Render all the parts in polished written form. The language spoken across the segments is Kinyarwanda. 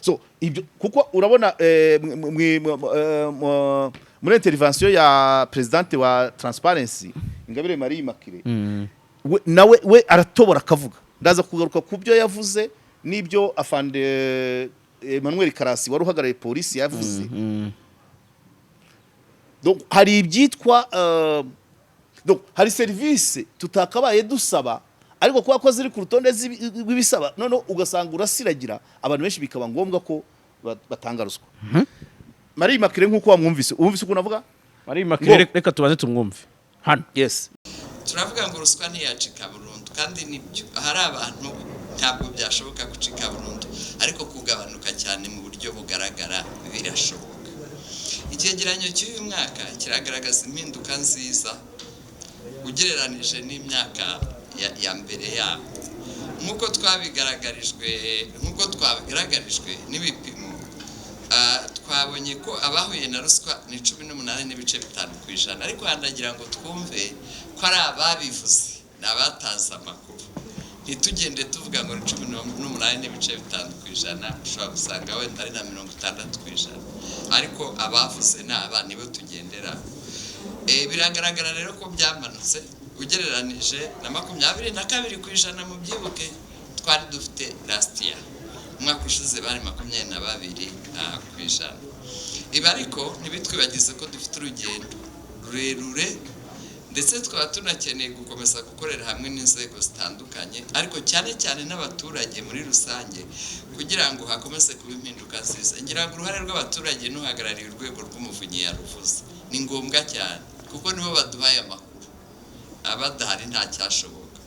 so ibyo kuko urabona muri intervention ya presidente wa Transparency Ingabire Marie Immaculée nawe we aratobora akavuga ndaza kugaruka ku byo yavuze n'ibyo afande Emmanuel Karasi wari uhagarariye polisi yavuze. Donc hari ibyitwa donc hari service tutakabaye dusaba ariko kuba ko ziri ku rutonde rw'ibisaba none ugasanga urasiragira abantu benshi bikaba ngombwa ko batanga ruswa. Marie Immaculée nkuko wamwumvise uko navuga Marie Immaculée reka tubanze tumwumve hano. Yes, turavuga ngo ruswa ntiyacika burundu kandi nibyo hari abantu ntabwo byashoboka gucika burundu ariko kugabanuka cyane mu buryo bugaragara birashoboka. Icyegeranyo cy'uyu mwaka kiragaragaza impinduka nziza ugereranije n'imyaka ya mbere yaho nk'uko twabigaragarijwe n'ibipimo twabonye ko abahuye na ruswa ni 18.5% ariko handagira ngo twumve ko ari ababivuze n'abataza amakuru ntitugende tuvuga ngo 18.5% ushobora gusanga wenda ari na 60% ariko abavuze n'abana nibo tugendera. Biragaragara rero ko byamanutse ugereranije na 22% mu byibuke twari dufite last year umwaka ushize bari 22%. Ibi ariko ntibitwibagize ko dufite urugendo rurerure ndetse twaba tunakeneye gukomeza gukorera hamwe n'inzego zitandukanye ariko cyane cyane n'abaturage muri rusange kugira ngo hakomeze kuba impinduka nziza. Ngira ngo uruhare rw'abaturage n'uhagarariye urwego rw'umuvunyi yaruvuze ni ngombwa cyane kuko nibo baduhaye amakuru abadahari nta cyashoboka.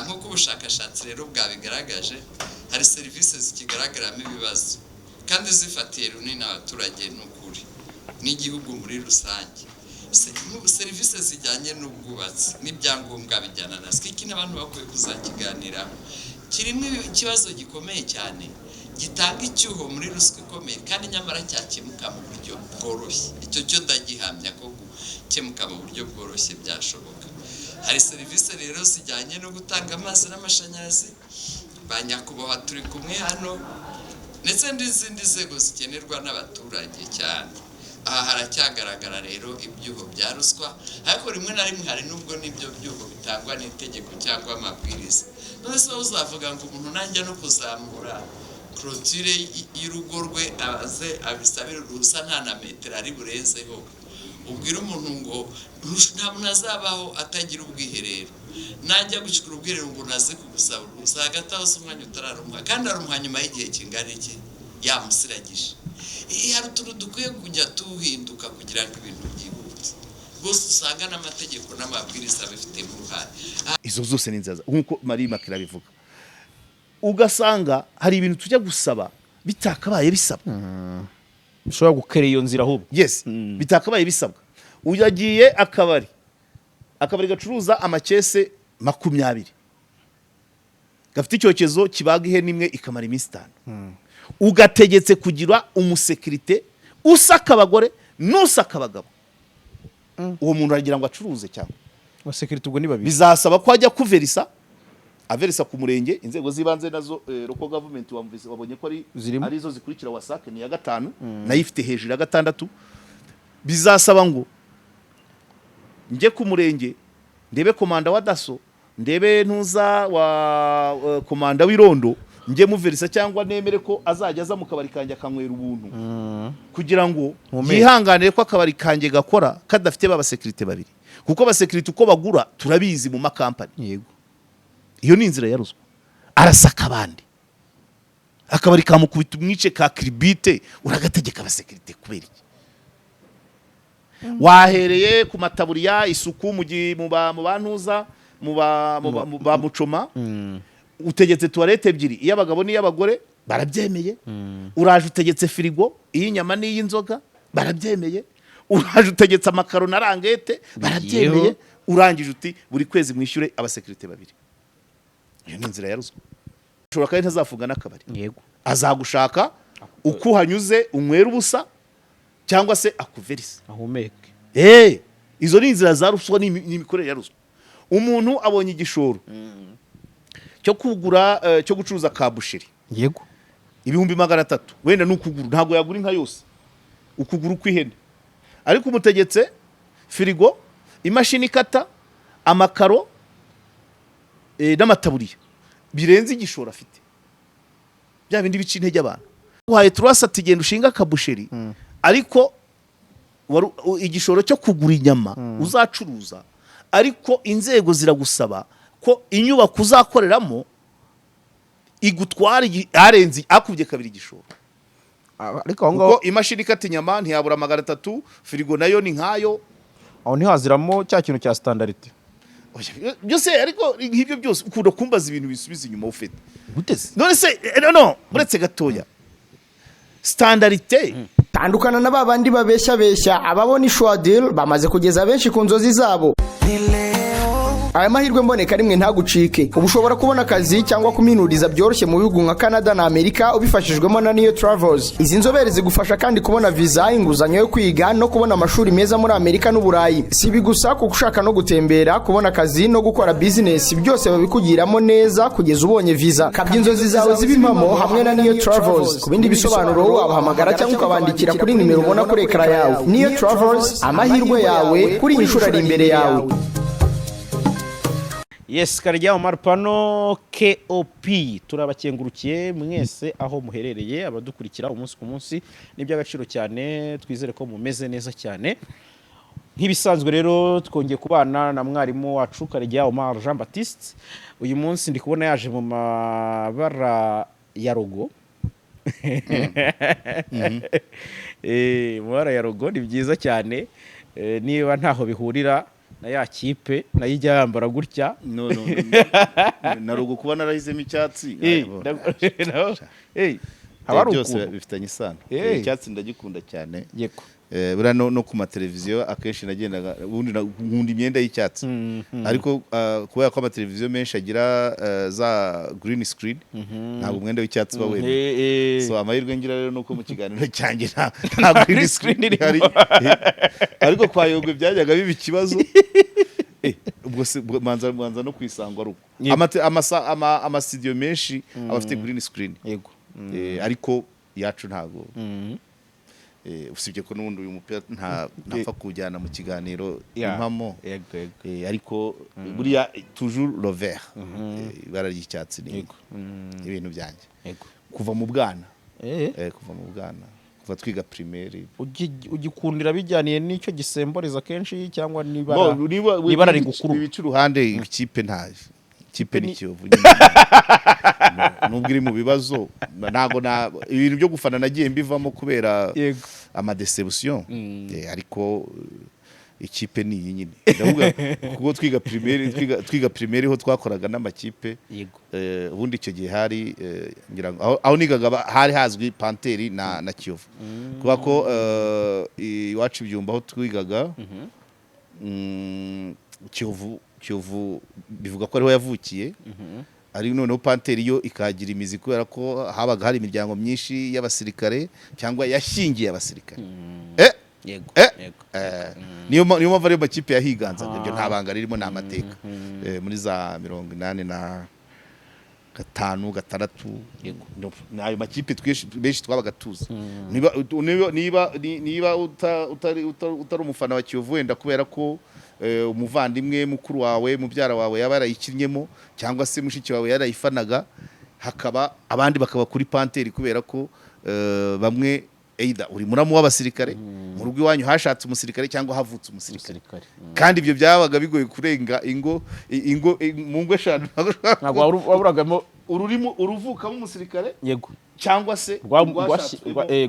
Nk'uko ubushakashatsi rero bwabigaragaje hari serivisi zikigaragaramo ibibazo kandi zifatiye runini abaturage n'ukuri n'igihugu muri rusange. Serivisi zijyanye n'ubwubatsi n'ibyangombwa bijyana na skiki n'abantu bakwiye kuzakiganira kirimo ikibazo gikomeye cyane gitanga icyuho muri ruswa ikomeye kandi nyamara cyakemuka mu buryo bworoshye. Icyo cyo ndagihamya ko gukemuka mu buryo bworoshye byashoboka. Hari serivisi rero zijyanye no gutanga amazi n'amashanyarazi banyakubahwa turi kumwe hano ndetse n'izindi nzego zikenerwa n'abaturage cyane. Aha haracyagaragara rero ibyuho bya ruswa ariko rimwe na rimwe hari nubwo n'ibyo byuho bitangwa n'itegeko cyangwa amabwiriza. None se uzavuga ngo umuntu najya no kuzamura clôture y'urugo rwe abaze abisabira uruhusa nta na metero ari burenzeho ubwira umuntu ngo nta muntu azabaho atagira ubwiherero najya gushyira ubwiherero ngo naze kugusaba uruhusa hagati aho umwanya utararumwa kandi arumwa nyuma y'igihe kingana iki yamusiragije. Hari utuntu dukwiye kujya tuhinduka kugira ngo ibintu byihute bose usanga n'amategeko n'amabwiriza bifite uruhare. Izo zose ni nziza nkuko Marie Immaculée abivuga ugasanga hari ibintu tujya gusaba bitakabaye bisabwa bishobora gukera iyo nzira ahubwo. Yes, bitakabaye bisabwa. Uyagiye akabari gacuruza amakese 20 gafite icyokezo kibaga ihene imwe ikamara iminsi 5 ugategetse kugira umusekirite usaka abagore n'usaka abagabo uwo muntu aragira ngo acuruze cyangwa abasekirite ubwo ni babiri bizasaba ko ajya kuverisa averisa ku murenge inzego zibanze nazo local government wabonye ko ari zo zikurikira wasake ni ya 5 nayo ifite hejuru ya 6 bizasaba ngo nje ku murenge ndebe komanda wa daso ndebe ntuza wa komanda w'irondo nje muverisa cyangwa nemere ko azajya aza mu kabari kanjye akanywera ubuntu kugira ngo yihanganire ko akabari kanjye gakora kadafite babasekirite babiri kuko abasekirite uko bagura turabizi mu makampani. Yego, iyo ni inzira ya ruswa. Arasaka abandi akabari kamukubita umwice ka kiribite uragategeka abasekirite kubera iki? Wahereye ku mataburiya isuku mu bantuza mu mucoma utegetse toilette ebyiri iy'abagabo n'iy'abagore barabyemeye. Uraje utegetse firigo iy'inyama n'iy'inzoga barabyemeye. Uraje utegetse amakaro na rangete barabyemeye. Urangije uti buri kwezi mwishyure abasekirite babiri. Iyo ni inzira ya ruswa. Ushobora kandi ntazafunga n'akabari. Yego, azagushaka uko hanyuze unywera ubusa cyangwa se akuverisa ahumeke. Izo ni inzira za ruswa n'imikorere ya ruswa. Umuntu abonye igishoro cyo kugura cyo gucuruza kabushiri. Yego, 300 wenda n'ukuguru ntago yagura inka yose ukuguru kw'ihene ariko umutegetse firigo imashini ikata amakaro n'amataburiya birenze igishoro afite bya bindi bica intege abantu uhaye turasa tigenda ushinga akabusheri ariko igishoro cyo kugura inyama uzacuruza ariko inzego ziragusaba ko inyubako uzakoreramo igutwara arenze akubye kabiri igishoro ariko aho ngaho kuko imashini ikata inyama ntiyabura 300 firigo nayo ni nkayo aho ntihaziramo cya kintu cya standardite byose ariko nk'ibyo byose ukunda kumbaza ibintu bisubiza inyuma ufite guteze none se no uretse gatoya standardite tandukana na babandi babeshya ababona ishwa deal bamaze kugeza benshi ku nzozi zabo. Aya mahirwe mboneka rimwe ntagucike. Ubu ushobora kubona akazi cyangwa kuminuriza byoroshye mu bihugu nka Canada na Amerika ubifashijwemo na Neo Travels. Izi nzobere zigufasha kandi kubona visa, inguzanyo yo kwiga no kubona amashuri meza muri Amerika n'Uburayi. Si ibi gusa kuko ushaka no gutembera, kubona akazi no gukora business byose babikugiramo neza kugeza ubonye visa. Kabya inzozi zawe zibimamo hamwe na Neo Travels. Ku bindi bisobanuro wabahamagara cyangwa ukabandikira kuri nimero ubona kuri ekara yawe. Neo Travels, amahirwe yawe kuri inshuro ari imbere yawe. Yes, Karya Omar Pano KOP turabakengurukiye mwese aho muherereye abadukurikira umunsi ku munsi n'iby'agaciro cyane twizere ko mumeze neza cyane nk'ibisanzwe rero twongeye kubana na mwarimu wacu Karya Omar Jean Baptiste uyu munsi ndi kubona yaje mu mabara ya logo mabara ya logo ni byiza cyane niba ntaho bihurira na ya kipe nayo ijya yambara gutya no narugo kuba narahizemo icyatsi byose bifitanye isano icyatsi ndagikunda cyane yego bura no ku mateleviziyo akenshi nagendaga ubundi nkunda imyenda y'icyatsi ariko kubera ko amateleviziyo menshi agira za green screen ntabwo umwenda w'icyatsi bawemeye so amahirwe ngira rero nuko mu kiganiro cyanjye nta green screen ihari ariko kwa Yogwe byajyaga biba ikibazo ubwo manza no kwisangwa ruko amasidio menshi abafite green screen yego ariko yacu ntago usibye ko n'ubundi uyu mupira ntapfa kujyana mu kiganiro impamo ariko buriya toujours le vert ibara ry'icyatsi ni ibintu byanjye kuva mu bwana kuva twiga primaire ugikundira bijyaniye n'icyo gisemboreza kenshi cyangwa nibara rigukuru ibicu ruhande ikipe kipe ni Kiyovu nubwo iri mu bibazo ntago ibintu byo gufana nagiye mbivamo kubera amadeception ariko ikipe ni iyi nyine ndavuga kuko twiga primaire ho twakoraga n'amakipe ubundi icyo gihe hari ngira aho nigaga hari hazwi Panteri na Kiyovu kuba ko iwacu Byumba aho twigaga Kiyovu bivuga ko ariho yavukiye ari noneho Panteri yo ikagira imizi kubera ko habaga hari imiryango myinshi y'abasirikare cyangwa yashingiye abasirikare niyo mpamvu ariyo makipe yahiganzaga ibyo nta banga ririmo n'amateka muri za 85 6 nayo makipe benshi twabaga tuzi niba utari umufana wa Kiyovu wenda kubera ko umuvandimwe mukuru wawe mubyara wawe yaba yarayikinnyemo cyangwa se mushiki wawe yarayifanaga hakaba abandi bakaba kuri Panteri kubera ko bamwe either uri muramu w'abasirikare mu rugo iwanyu hashatse umusirikare cyangwa havutse umusirikare kandi ibyo byabaga bigoye kurenga ingo mu ngo eshanu ntabwo waburagamo uruvukamo umusirikare yego cyangwa se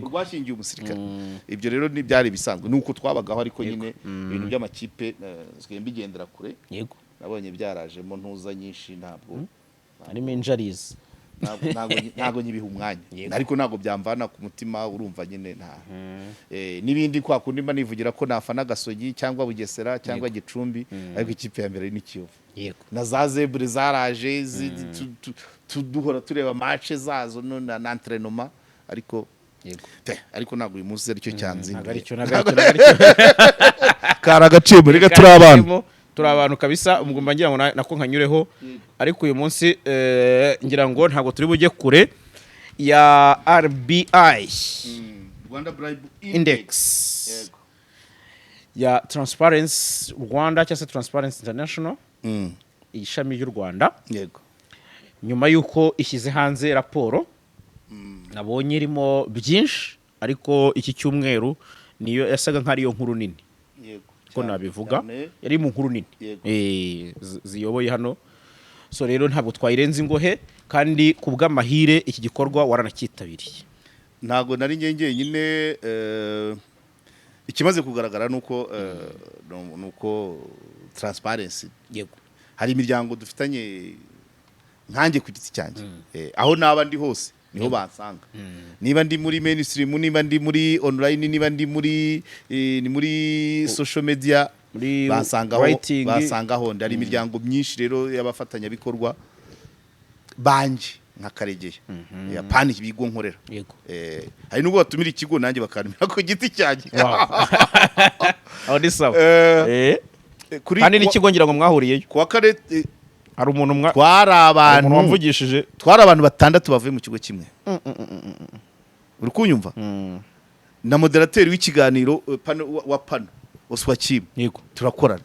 rwashingiye umusirikare ibyo rero ni byari bisanzwe nuko twabagaho ariko nyine ibintu by'amakipe bigendera kure yego nabonye byarajemo ntuza nyinshi ntabwo harimo injarizi ntago nyibiha umwanya ariko ntago byamvana ku mutima urumva nyine nta nibindi kwa kundi mba nivugira ko nafana Gasogi cyangwa Bugesera cyangwa Gicumbi ariko ikipe ya mbere ni Kiyovu na za Zebre zaraje duhora tureba match zazo na entraînement ariko ntago uyu munsi aricyo cyanzinduye karagacemo reka turi abantu kabisa umugomba ngira ngo nako nkanyureho ariko uyu munsi ngira ngo ntabwo turi bujye kure ya RBI Rwanda Bribe Index Yego. ya Transparency Rwanda cyangwa se Transparency International ishami ry'u Rwanda Yego. nyuma y'uko ishyize hanze raporo nabonye irimo byinshi ariko iki cyumweru niyo yasaga nk'ariyo nkuru nini Yego. ko nabivuga yari mu nkuru nini Yego. ziyoboye hano so rero ntabwo twayirenza ingohe kandi ku bw'amahire iki gikorwa waranacyitabiriye Ntago nari nyine ikimaze kugaragara nuko transparency yego hari imiryango dufitanye nkanjye ku giti cyanjye aho naba ndi hose niho bansanga niba ndi muri mainstream niba ndi muri online niba ndi muri social media basangaho ndari imiryango myinshi rero y'abafatanyabikorwa banje nka Karegeya yapani ibigo nkorera yego hari nubwo batumira ikigo nanjye bakanumira ku giti cyanjye aho ni sawa kandi n'ikigo ngira ngo mwahuriyeyo kuwa kare hari umuntu twari abantu wamvugishije twari abantu 6 bavuye mu kigo kimwe uri kunyumva na moderateur w'ikiganiro wa pano Oswa Kim yego turakorana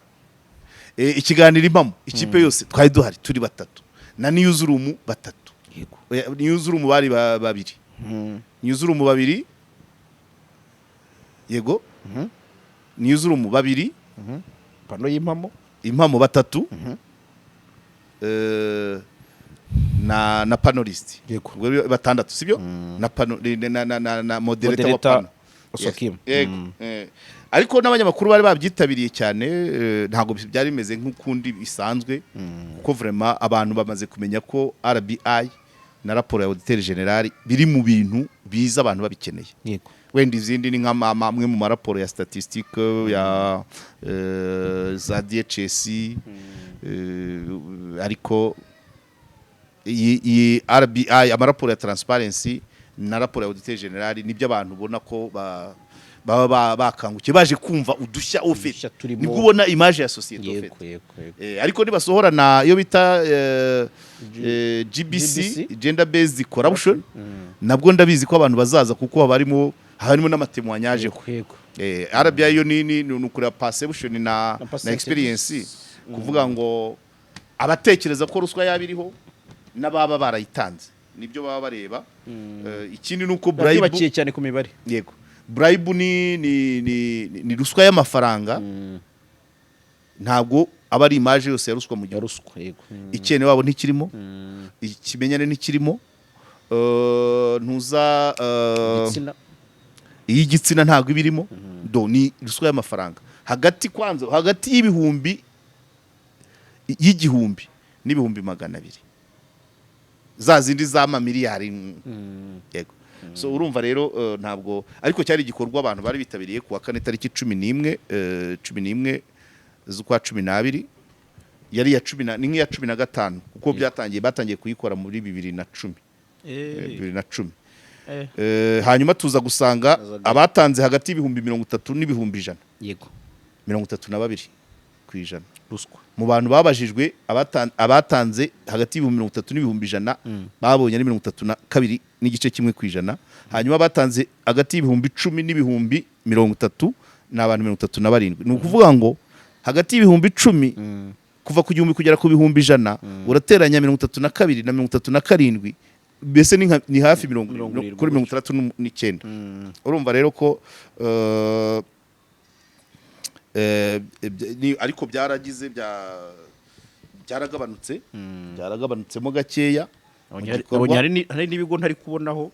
ikiganiro impamo ikipe yose twari duhari turi 3 na newsroom 3 yego newsroom bari babiri newsroom 2 yego newsroom 2 pano y'impamo impamo 3 na panelist yego 6 sibyo na pano na moderator wa pano Oswa Kim yego ariko n'abanyamakuru bari babyitabiriye cyane ntago byari bimeze nk'ukundi bisanzwe kuko vraiment abantu bamaze kumenya ko RBI na raporo ya auditeur general biri mu bintu biza abantu babikeneye yego wenda izindi ni nk'amwe mu maraporo ya statistique ya za DHS ariko iyi RBI amaraporo ya transparency na raporo ya auditeur general nibyo abantu ubona ko baba bakangukiye baje kumva udushya ufite nibwo ubona image ya societe ufite ariko nibasohora na yo bita GBC gender based corruption nabwo ndabizi ko abantu bazaza kuko harimo n'amatemwanyaje ko RBI yo ni ukura perception na experience kuvuga ngo abatekereza ko ruswa yabiriho n'ababa barayitanze nibyo baba bareba ikindi nuko bribe bakiye cyane ku mibare yego bribe ni ruswa y'amafaranga ntabwo aba ari image yose ya ruswa mu gihe ruswa yego ikene wabo ntikirimo ikimenyane ntikirimo ntuza igitsina ntabwo ibirimo do ni ruswa y'amafaranga hagati y'ibihumbi y'igihumbi n'ibihumbi 200 za zindi z'ama miliyari yego so urumva rero ntabwo ariko cyari igikorwa abantu bari bitabiriye kuwa kane tariki 11 z'ukwa 12 yari ya 10 ni nk'iya 15 kuko batangiye kuyikora muri 2010 hanyuma tuza gusanga abatanze hagati y'ibihumbi 30 n'ibihumbi 100 yego 32 kwijana ruswa mu bantu babajijwe abatanze hagati y'ibihumbi 30 n'ibihumbi 100 babonye ari 32 n'igice kimwe kwijana hanyuma batanze hagati y'ibihumbi 10 n'ibihumbi 30 n'abantu 37 ni ukuvuga ngo hagati y'ibihumbi 10 kuva ku gihumbi kugera ku bihumbi 100 urateranya 32 na 37 bese ni hafi 69 urumva rero ko ariko byaragabanutsemo gakeya hari n'ibigo ntari kubonaho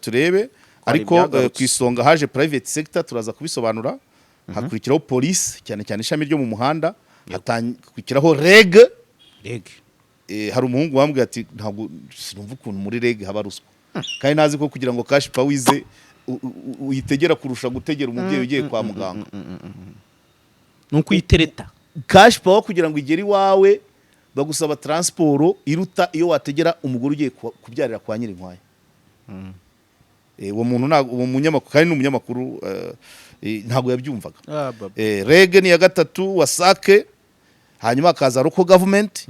turebe ariko ku isonga haje private sector turaza kubisobanura hakurikiraho police cyane cyane ishami ryo mu muhanda hakurikiraho reg hari umuhungu wambwiye ati ntabwo sinumva ukuntu muri reg haba ruswa kandi nazi ko kugira ngo cash power wize uyitegera kurusha gutegera umubyeyi ugiye kwa muganga nuko uyitereta cash power kugira ngo igere iwawe bagusaba transport iruta iyo wategera umugore ugiye kubyarira kwa Nyirinkwaya uwo muntu uwo munyamakuru kandi n'umunyamakuru ntago yabyumvaga reg ni ya gatatu wasake hanyuma akaza local government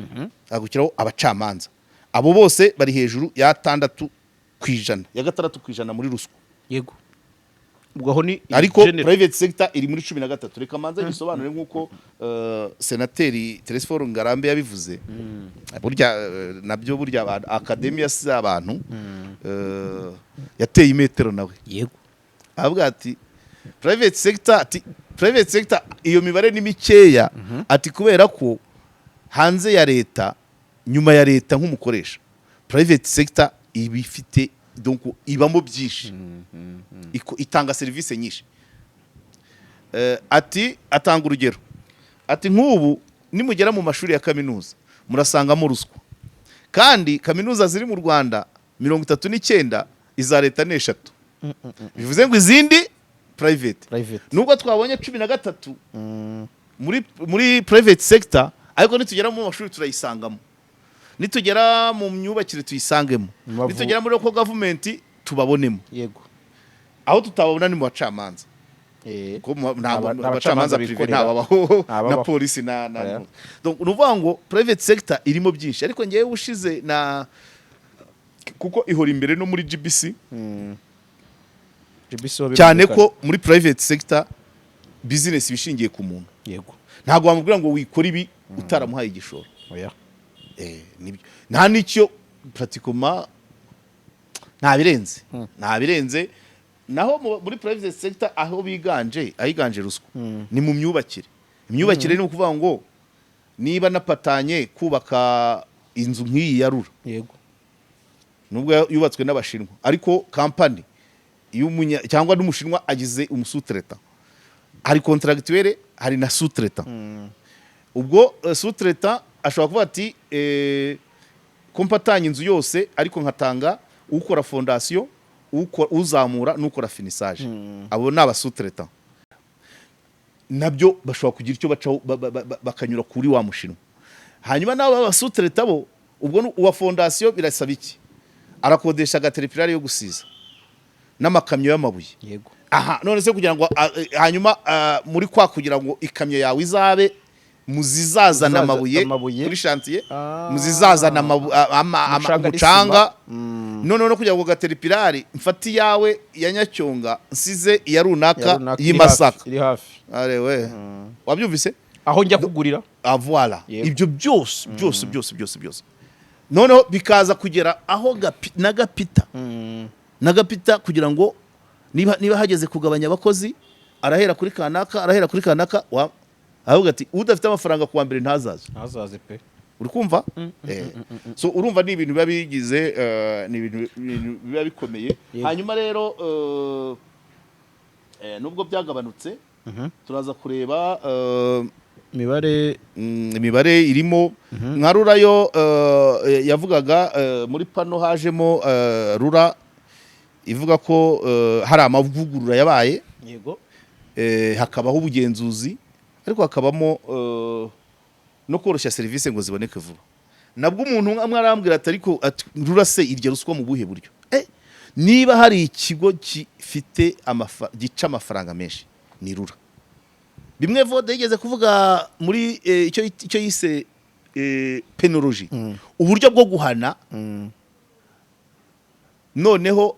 agukiraho abacamanza abo bose bari hejuru ya 6%, ya 6% muri ruswa. yego ubwo aho ni Ariko general. private sector iri muri 13. Reka manza gisobanure nkuko senateri Telesforo Ngarambe yabivuze. Burya nabyo burya academia z'abantu yateye imetero nawe. yego Avuga ati private sector iyo mibare ni mikeya, ati kubera ko hanze ya leta, nyuma ya leta nk'umukoresha, private sector ibifite donc ibamo byinshi, itanga serivisi nyinshi. Ati atanga urugero, ati nk'ubu nimugera mu mashuri ya kaminuza murasangamo ruswa, kandi kaminuza ziri mu Rwanda 39 iza leta ni 3, bivuze ngo izindi private. Nubwo twabonye 13 muri private sector, ariko nitugera mu mashuri turayisangamo, nitugera mu myubakire tuyisangemo, nitugera muri local government tubabonemo. yego Aho tutababona ni mu bacamanza, ko abacamanza privé ntababaho na polisi na donc nuvuga ngo private sector irimo byinshi. Ariko ngiye ushize na kuko ihora imbere no muri GBC cyane ko muri private sector business bishingiye ku muntu. yego Ntabwo wamubwira ngo wikora ibi utaramuhaye igishoro. oya Nibyo nta nicyo pratiquement ntabirenze. Naho muri private sector aho ahiganje ruswa ni mu myubakire. Imyubakire ni ukuvuga ngo niba napatanye kubaka inzu nk'iyi ya Rura, yego nubwo yubatswe n'Abashinwa, ariko company cyangwa n'Umushinwa agize umusutreta, hari contractuel, hari na sutreta. Ubwo sutreta ashobora kuvuga ati kompatanye inzu yose, ariko nkatanga ukora fondation, uzamura n'ukora finissage. Abo ni abasutreta. Nabyo bashobora kugira icyo bacaho bakanyura kuri wa Mushinwa. Hanyuma nabo abasutreta bo, ubwo uwa fondation birasaba iki? Arakodesha agateripirari yo gusiza n'amakamyo y'amabuye. yego Aha, none se kugira ngo hanyuma muri kwa kugira ngo ikamyo yawe izabe muzizazana amabuye kuri chantier, muzizazana umucanga, none no kugira ngo gateripirari mfati yawe ya Nyacyonga nsize iya runaka y'Imasaka iri hafi. are we wabyumvise aho njya kugurira voilà. Ibyo byose noneho bikaza kugera aho nagapita kugira ngo niba hageze kugabanya abakozi, arahera kuri kanaka ahubwo ati udafite amafaranga kuwa mbere ntazaze pe. uri kumva? So urumva ni ibintu biba bigize ni ibintu biba bikomeye. Hanyuma rero nubwo byagabanutse, turaza kureba imibare irimo nka Rura yo yavugaga muri pano hajemo Rura ivuga ko hari amavugurura yabaye, yego hakabaho ubugenzuzi, ariko hakabamo no koroshya serivisi ngo ziboneke vuba. Nabwo umuntu amwe arambwira ati ariko Rura se irya ruswa mu buhe buryo? Niba hari ikigo gifite gica amafaranga menshi ni Rura. Bimwe Vode yigeze kuvuga muri icyo yise penology, uburyo bwo guhana. Noneho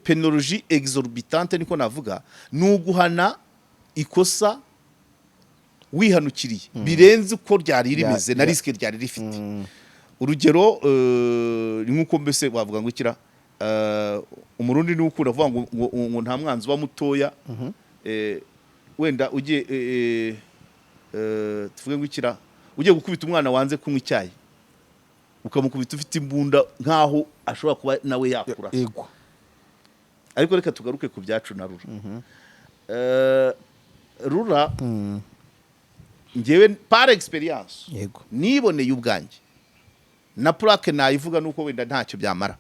penology exorbitante niko navuga, ni uguhana ikosa wihanukiriye birenze uko ryari rimeze na riske ryari rifite. Urugero nkuko mbese wavuga ngo ikira umurundi ni ukunda kuvuga ngo nta mwanzi wa mutoya, wenda ugiye tuvuge ngo ikira ugiye gukubita umwana wanze kunywa icyayi, ukamukubita ufite imbunda nkaho ashobora kuba nawe yakura. yego ariko reka tugaruke ku byacu na Rura. Rura ngewe par experience, yego niboneye ubwanjye na plaque nayivuga nuko wenda ntacyo byamara.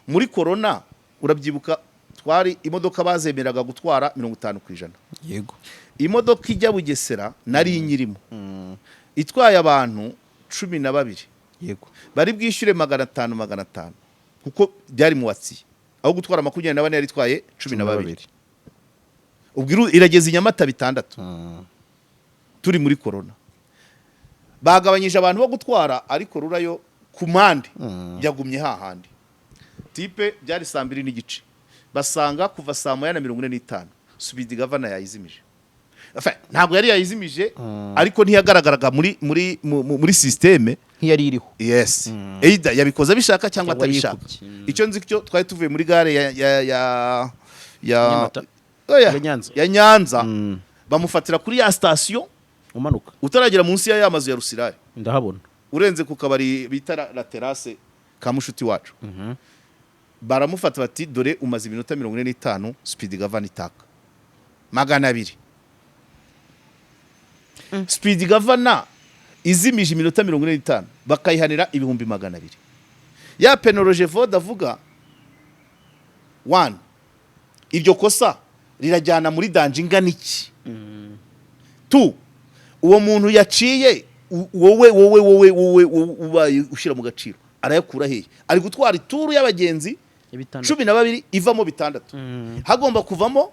Muri corona urabyibuka twari imodoka bazemeraga gutwara 50%. yego Imodoka ijya Bugesera nari nyirimo, itwaye abantu 12, yego bari bwishyure 500 kuko byari mu watsi, aho gutwara 24 yari itwaye 12. Ubwo irageze Nyamata 6 turi muri corona. Bagabanyije abantu bo gutwara, ariko Rura yo ku mpande yagumye hahandi. Tipe byari 2:30 basanga kuva 1:45 speed governor yayizimije. Enfin ntabwo yari yayizimije ariko ntiyagaragaraga muri systeme nk'iyari iriho. Yes. Either yabikoze bishaka cyangwa atabishaka. Icyo nzi cyo twari tuvuye muri gare ya Nyanza bamufatira kuri ya station umanuka utaragera munsi ya mazu ya Rusirari. Ndahabona. Urenze ku kabari bita la terrasse ka mushuti wacu. Baramufata bati dore umaze iminota 45 speed governor itaka 200. Speed governor izimije iminota 45 bakayihanira 200,000. Ya penologe voda avuga 1 iryo kosa rirajyana muri danje ingana iki. 2 uwo muntu yaciye wowe ubaye ushira mu gaciro arayakura hehe? Ari gutwara ituru y'abagenzi 12 ivamo 6. Hagomba kuvamo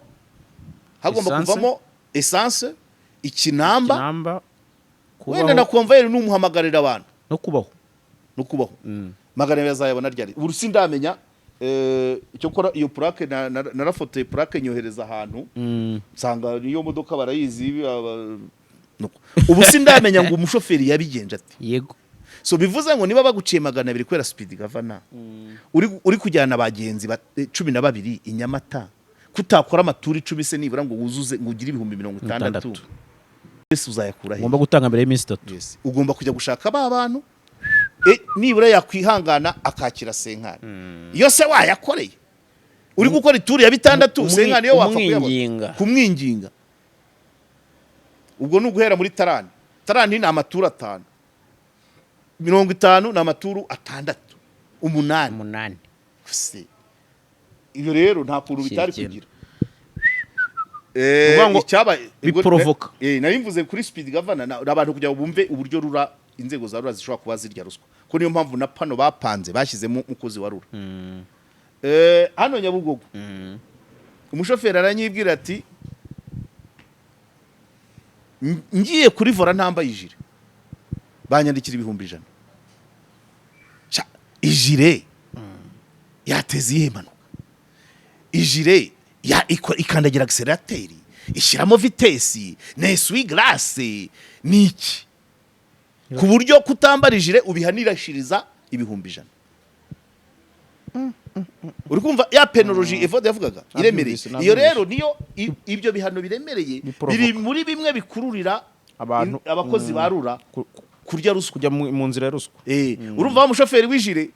essence ikinamba wenda na convoyeur n'umuhamagarira abantu no kubaho magana yazayabona ryari urusi ndamenya icyo kora iyo plaque narafotoye plaque nyohereza ahantu nsanga niyo modoka barayizi ubu sindamenya ngo umushoferi yabigenje ati yego. So bivuze ngo niba baguciye 200 kwera speed governor uri kujyana abagenzi 12 inyamata kutakora amaturi 10 se nibura ngo wuzuze ngo ugire 60,000 ese uzayakura he? Ugomba gutanga mbere y'iminsi 3. Yes. Ugomba kujya gushaka ba bantu nibura yakwihangana akakira senkani. Iyo se wayakoreye uri gukora ituri ya 6 senkani yo wapfa kumwinginga. Ubwo nuguhera muri tarani ni amaturu 5 50 na amaturu 6 8 se iyo rero nta kuntu bitari kugira icyaba biprovoka. Nari mvuze kuri speed governor abantu kujya bumve uburyo rura inzego za rura zishobora kuba zirya ruswa ko niyo mpamvu na pano bapanze bashyizemo umukozi wa rura. Hano Nyabugogo umushoferi aranyibwira ati ngiye kuri vora ntambaye ijire banyandikira 100,000. Ijire yateze iyihe mpanuka? Ijire ikandagira accelerateri ishyiramo vitesi nesui glace niki ku buryo kutambara ijire ubihanirashiriza 100,000. Uri kumva ya penology evode yavugaga iremereye. Iyo rero niyo ibyo bihano biremereye biri muri bimwe bikururira abakozi barura kurya ruswa kujya mu nzira ya ruswa. Urumva wa mushoferi w'ijire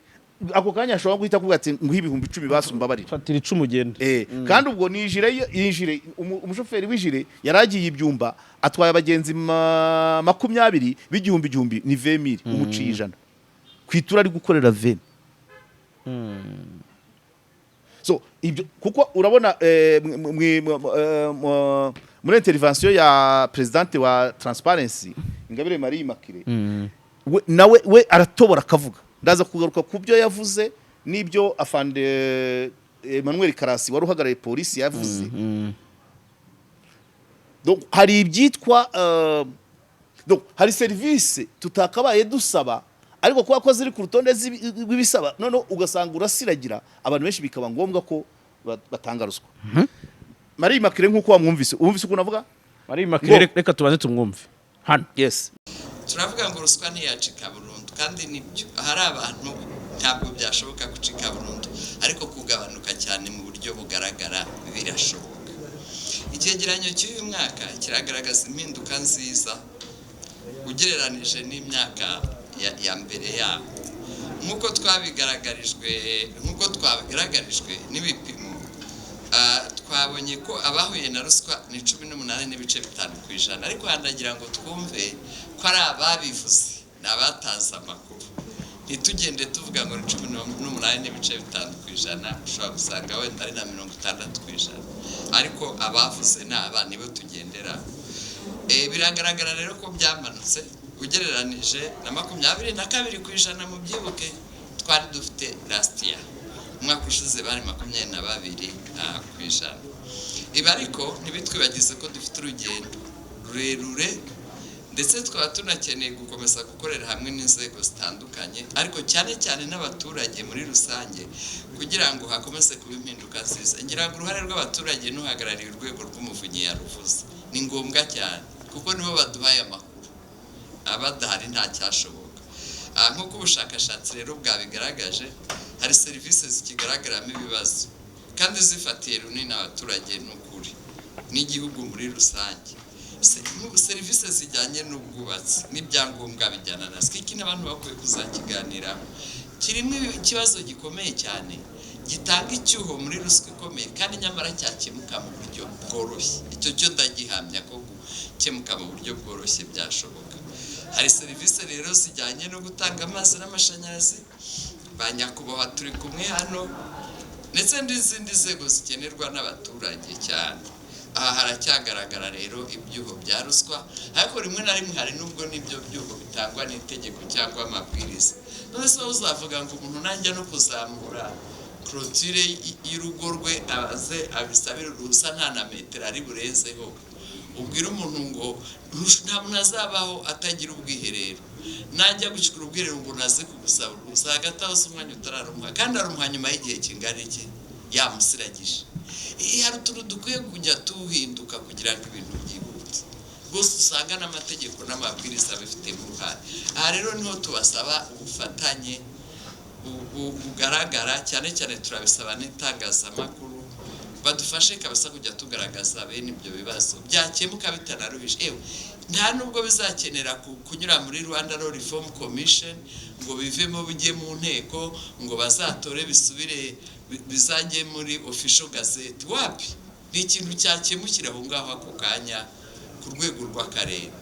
ako kanya ashobora guhita kuvuga ati ngo 10,000 basumbabarira fatira 10 ugende. Kandi ubwo ni ijire umushoferi w'ijire yaragiye ibyumba atwaye abagenzi 20 b'igihumbi ni 20,000 umuciye 100 kwitura ari gukorera 20. So ibyo kuko urabona muri intervention ya presidente wa Transparency Ingabire Marie Immaculée nawe we aratobora akavuga ndaza kugaruka ku byo yavuze n'ibyo afande Emmanuel Karasi wari uhagarariye polisi yavuze. Donc hari ibyitwa donc hari service tutakabaye dusaba ariko kuba ko ziri ku rutonde rw'ibisaba none ugasanga urasiragira abantu benshi bikaba ngombwa ko batanga ruswa. Marie Immaculée nkuko wamwumvise uko navuga Marie Immaculée reka tubanze tumwumve hano. Yes. Turavuga ngo ruswa ntiyacika burundu kandi nibyo hari abantu ntabwo byashoboka gucika burundu ariko kugabanuka cyane mu buryo bugaragara birashoboka. Icyegeranyo cy'uyu mwaka kiragaragaza impinduka nziza ugereranije n'imyaka ya mbere yaho nk'uko twabigaragarijwe n'ibipimo twabonye ko abahuye na ruswa ni 18.5% ariko handagira ngo twumve ko ari ababivuze n'abataza amakuru ntitugende tuvuga ngo 18.5% ushobora gusanga wenda ari na 60% ariko abavuze n'aba nibo tugendera. Biragaragara rero ko byamanutse ugereranije na 22% mu byibuke twari dufite last year umwaka ushize bari 22%. Ibi ariko ntibitwibagize ko dufite urugendo rurerure ndetse twaba tunakeneye gukomeza gukorera hamwe n'inzego zitandukanye ariko cyane cyane n'abaturage muri rusange kugira ngo hakomeze kuba impinduka nziza. ngira ngo uruhare rw'abaturage n'uhagarariye urwego rw'umuvunyi yaruvuze ni ngombwa cyane kuko nibo baduhaye amakuru, abadahari nta cyashoboka. Nk'uko ubushakashatsi rero bwabigaragaje hari serivisi zikigaragaramo ibibazo kandi zifatiye runini abaturage n'ukuri n'igihugu muri rusange. Serivisi zijyanye n'ubwubatsi n'ibyangombwa bijyana na iki n'abantu bakwiye kuzakiganiraho. Kirimo ikibazo gikomeye cyane gitanga icyuho muri ruswa ikomeye kandi nyamara cyakemuka mu buryo bworoshye. Icyo cyo ndagihamya ko gukemuka mu buryo bworoshye byashoboka. Hari serivisi rero zijyanye no gutanga amazi n'amashanyarazi, ba nyakubahwa turi kumwe hano, ndetse n'izindi nzego zikenerwa n'abaturage cyane. Aha haracyagaragara rero ibyuho bya ruswa, ariko rimwe na rimwe hari n'ubwo n'ibyo byuho bitangwa n'itegeko cyangwa amabwiriza. None se uzavuga ngo umuntu najya no kuzamura clôture y'urugo rwe abaze abisabire uruhusa nta na metero ari burenzeho, ubwira umuntu ngo nta muntu azabaho atagira ubwiherero, najya gushyikira ubwiherero ngo naze kugusaba uruhusa hagati aho se umwanya utararumuha kandi arumuha nyuma y'igihe kingana iki yamusiragije. Hari utuntu dukwiye kujya tuhinduka kugira ngo ibintu byihute. Gusa usanga n'amategeko n'amabwiriza bifitemo uruhare. Aha rero niho tubasaba ubufatanye bugaragara, cyane cyane turabisaba n'itangazamakuru badufashe kabasa kujya tugaragaza bene ibyo bibazo byakemuka bitanaruhije. Nta nubwo bizakenera kunyura muri Rwanda Law Reform Commission ngo bivemo bijye mu nteko ngo bazatore bisubire bizajye muri official gazette. Wapi, ni ikintu cyakemukira aho ngaho ako kanya ku rwego rw'akarere.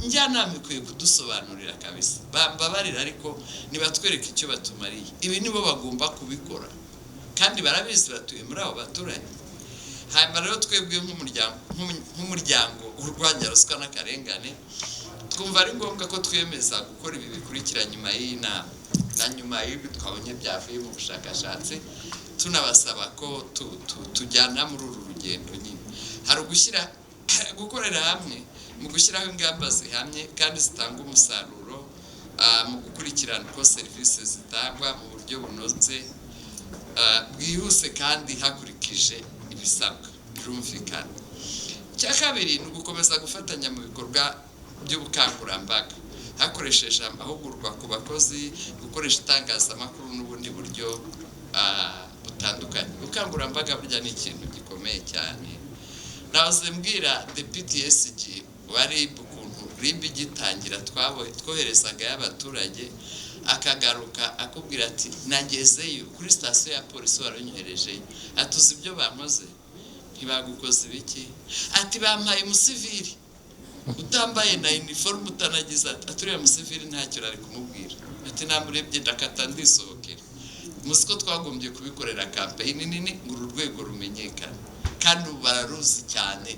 Njyanama ikwiye kudusobanurira kabisa, bambabarira ariko nibatwereke icyo batumariye. Ibi nibo bagomba kubikora kandi barabizi, batuye muri abo baturage. Hanyuma rero twebwe nk'umuryango urwanya ruswa n'akarengane twumva ari ngombwa ko twemeza gukora ibi bikurikira nyuma y'iyi nama na nyuma y'ibi twabonye byavuye mu bushakashatsi, tunabasaba ko tujyana muri uru rugendo nyine. Hari gukorera hamwe mu gushyiraho ingamba zihamye kandi zitanga umusaruro mu gukurikirana uko serivisi zitangwa mu buryo bunoze bwihuse kandi hakurikije ibisabwa birumvikana. Icya kabiri ni ugukomeza gufatanya mu bikorwa by'ubukangurambaga hakoresheje amahugurwa ku bakozi, gukoresha itangazamakuru n'ubundi buryo butandukanye. Ubukangurambaga burya ni ikintu gikomeye cyane. Nahoze mbwira Deputy SG wari ukuntu RIB igitangira twoherezaga y'abaturage akagaruka akubwira ati nagezeyo kuri station ya polisi waronyohereje atuzi ibyo bamoze ntibagukoze ibiki, ati bampaye umusivili utambaye na uniform utanagize, aturiye umusivili ntacyo ari kumubwira, ati namurebye ndakata ndisohokera. Musiko twagombye kubikorera campaign nini ngo urwego rumenyekana kandi bararuzi cyane,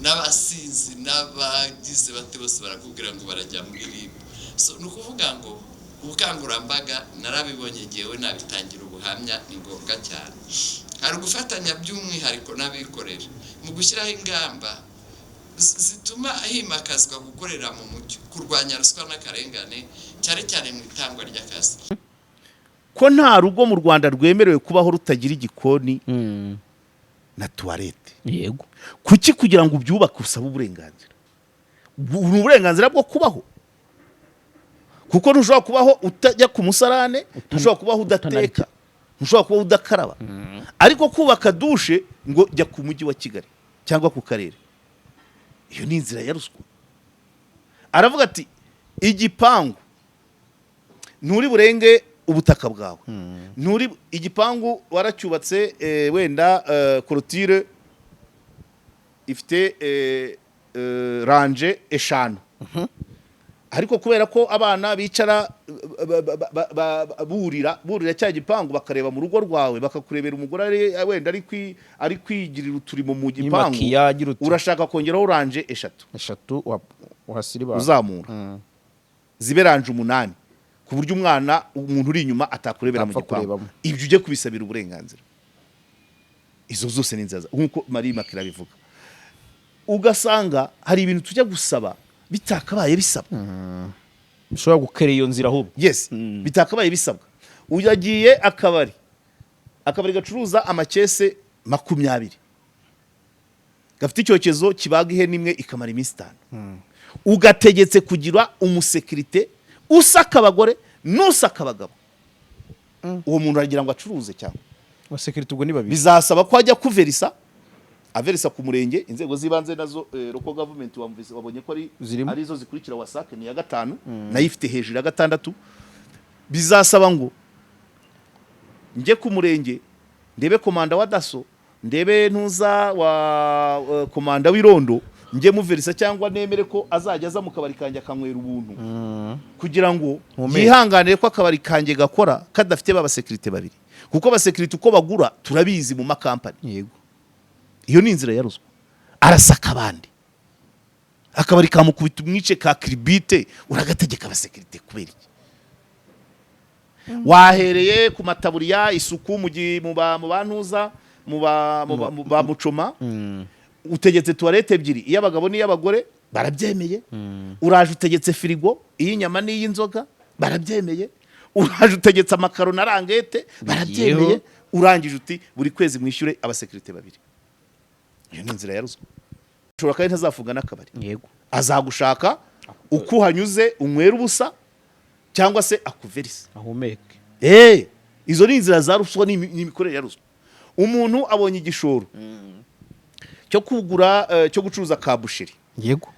n'abasinzi n'abagize bate bose barakubwira ngo barajya muri RIB. So nukuvuga ngo ubukangurambaga narabibonye jewe nabitangira ubuhamya ni ngombwa cyane. Hari gufatanya by'umwihariko n'abikorera mu gushyiraho ingamba zituma himakazwa gukorera mu mucyo, kurwanya ruswa n'akarengane cyane cyane mu itangwa ry'akazi. Ko nta rugo mu Rwanda rwemerewe kubaho rutagira igikoni na toilette. Yego. Kuki kugira ngo ubyubake usaba uburenganzira? Uburenganzira bwo kubaho. Kuko ntushobora kubaho utajya ku musarane, ntushobora kubaho udateka, ntushobora kubaho udakaraba. Ariko kubaka dushe ngo jya ku mujyi wa Kigali cyangwa ku karere, iyo ni inzira ya ruswa. Aravuga ati igipangu nturi burenge ubutaka bwawe, nturi igipangu waracyubatse wenda clôture ifite range 5, ariko kubera ko abana bicara burira cya gipangu bakareba mu rugo rwawe, bakakurebera umugore wenda ari kwigirira uturimo mu gipangu, urashaka kongeraho range 3 uhasiriba uzamura zibe range 8 ku buryo umuntu uri inyuma atakurebera mu gipangu. Ibyo ujye kubisabira uburenganzira. Izo zose ni nzaza nkuko Marie Makira bivuga. Ugasanga hari ibintu tujya gusaba bitakabaye bisabwa. ushobora gukera iyo nzira ahubwo. Yes, bitakabaye bisabwa. Uyagiye akabari gacuruza amakese 20 gafite icyokezo kibaga ihene imwe ikamara iminsi 5 ugategetse kugira umusekirite usaka abagore n'usaka abagabo, uwo muntu aragira ngo acuruze cyangwa abasekirite ubwo ni babiri. bizasaba ko ajya kuverisa averisa ku murenge, inzego zibanze nazo local government wabonye ko ari zo zikurikira wasake ni ya 5 nayo ifite hejuru ya 6. Bizasaba ngo nje ku murenge ndebe komanda wa daso, ndebe ntuza wa komanda w'irondo, nje muverisa cyangwa nemere ko azajya aza mu kabari kanjye akanywera ubuntu kugira ngo yihanganire ko akabari kanjye gakora kadafite babasekirite babiri, kuko abasekirite uko bagura turabizi mu makampani. Yego, iyo ni inzira ya ruswa. Arasaka abandi akabari kamukubita umwice ka kribite, uragategeka abasekirite kubera iki? Wahereye ku mataburiya isuku mu bantuza mu ba mucoma, utegetse toilette ebyiri iy'abagabo n'iy'abagore barabyemeye. Uraje utegetse firigo iy'inyama n'iy'inzoga barabyemeye. Uraje utegetse amakaro na rangete barabyemeye. Urangije uti buri kwezi mwishyure abasekirite babiri. Iyo ni inzira ya ruswa. Ushobora kandi ntazafunga n'akabari. Yego, azagushaka uko hanyuze unywera ubusa cyangwa se akuverisa ahumeke. Izo ni inzira za ruswa n'imikorere ya ruswa. Umuntu abonye igishoro cyo kugura cyo gucuruza kabusheri. Yego,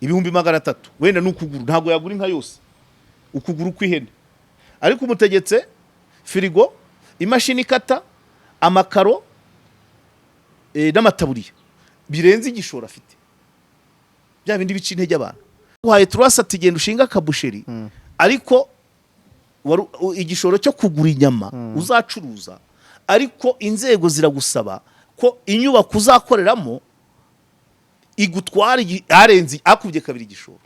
300,000 wenda n'ukuguru ntago yagura inka yose, ukuguru kw'ihene, ariko umutegetse firigo, imashini ikata, amakaro n'amataburiya birenze igishoro afite. Bya bindi bica intege abantu. Uhaye turasa tigenda ushinga kabusheri, ariko igishoro cyo kugura inyama uzacuruza, ariko inzego ziragusaba ko inyubako uzakoreramo igutwara arenze akubye kabiri igishoro.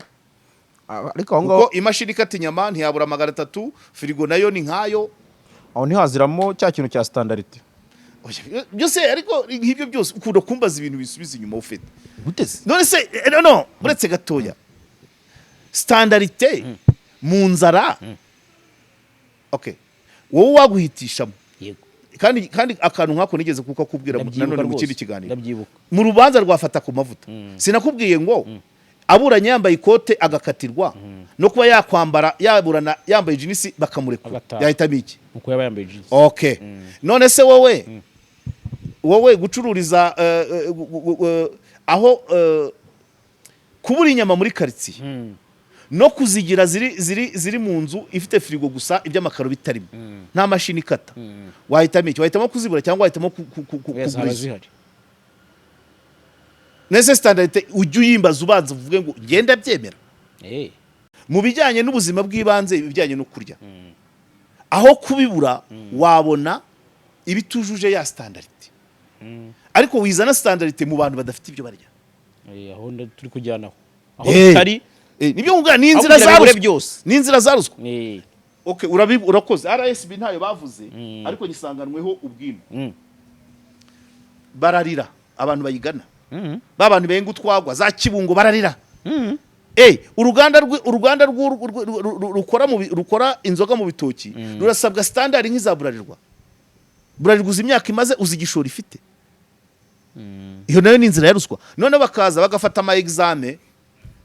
Ariko aho ngaho imashini ikata inyama ntiyabura 300, firigo nayo ni nkayo. aho ntihaziramo cya kintu cya standardite byose. Ariko nk'ibyo byose ukunda kumbaza ibintu bisubiza inyuma ufite guteze. none se no uretse gatoya standardite mu nzara. Okay, wowe waguhitishamo. Yego, kandi akantu nkako nigeze kuko kubwira nanone mu kindi kiganiro ndabyibuka mu rubanza rwafata ku mavuta. Sinakubwiye ngo aburanye yambaye ikote agakatirwa no kuba yakwambara yaburana yambaye jinisi bakamurekura, yahitamo iki? uko yaba yambaye jinsi. Okay, none se wowe gucururiza aho kubura inyama muri quartier no kuzigira ziri mu nzu ifite firigo gusa iby'amakaro bitarimo nta mashini ikata, wahitamo iki? Wahitamo kuzibura cyangwa wahitamo kugura? Nese standardite ujye uyimbaza ubanza uvuge ngo genda byemera. Mu bijyanye n'ubuzima bw'ibanze, ibijyanye no kurya, aho kubibura wabona ibitujuje ya standardite, ariko wizana standardite mu bantu badafite ibyo barya. Aho turi kujyanaho aho bitari nibyo ngura ni inzira za ruswa. Okay, urakoze. RSB ntayo bavuze, ariko nisanganweho ubwino. Bararira abantu bayigana, babantu benga utwagwa za Kibungo bararira. Uruganda rukora inzoga mu bitoki rurasabwa standard nk'iza Burarirwa. Burarirwa uzi imyaka imaze, uzi igishoro ifite. Iyo nayo ni inzira ya ruswa. None bakaza bagafata ama examen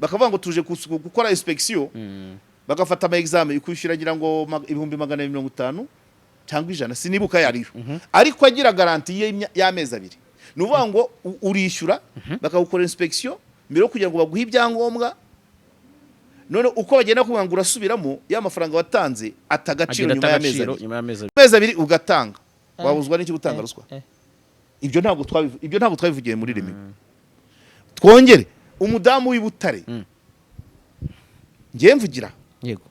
bakavuga ngo tuje gukora inspection, bagafata ama examen ikwishyura ngira ngo 250 cyangwa 100 sinibuka yariyo, ariko agira garantie y'amezi 2. Nuvuga ngo urishyura bakagukora inspection mbere yo kugira ngo baguhe ibyangombwa. None uko bagenda kuvuga ngo urasubiramo ya mafaranga watanze atagaciro nyuma y'amezi 2 ugatanga, wabuzwa n'iki gutanga ruswa? Ibyo ntabwo twabivugiye muri Remi. Twongere umudamu w'Ibutare ngiye mvugira. Yego,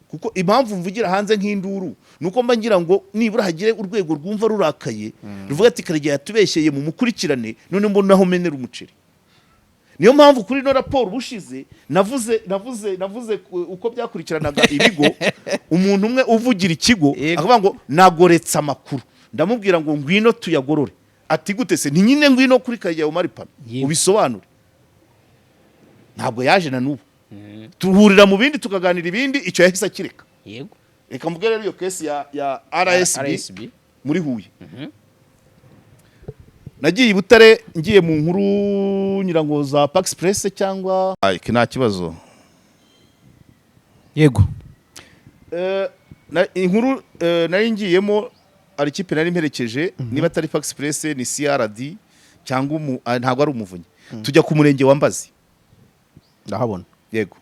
kuko impamvu mvugira hanze nk'induru nuko mba ngira ngo nibura hagire urwego rwumva rurakaye ruvuga ati Karegeya yatubeshyeye mu mukurikirane, none mbona aho menera umuceri. Niyo mpamvu kuri no raporo bushize navuze uko byakurikiranaga ibigo. Umuntu umwe uvugira ikigo akavuga ngo nagoretsa amakuru, ndamubwira ngo ngwino tuyagorore. Ati gute se? Ni nyine ngwino kuri Karegeya Omar Pano ubisobanure. ntabwo yaje na n'ubu tuhurira mu bindi tukaganira ibindi icyo yahise akireka yego reka mvuge rero iyo kesi ya RSB muri Huye nagiye i Butare ngiye mu nkuru nyirango za Pax Press cyangwa iki nta kibazo yego inkuru nari ngiyemo ari ikipe nari mperekeje niba atari Pax Press ni CRD cyangwa ntabwo ari umuvunyi tujya ku murenge wa Mbazi ndahabona yego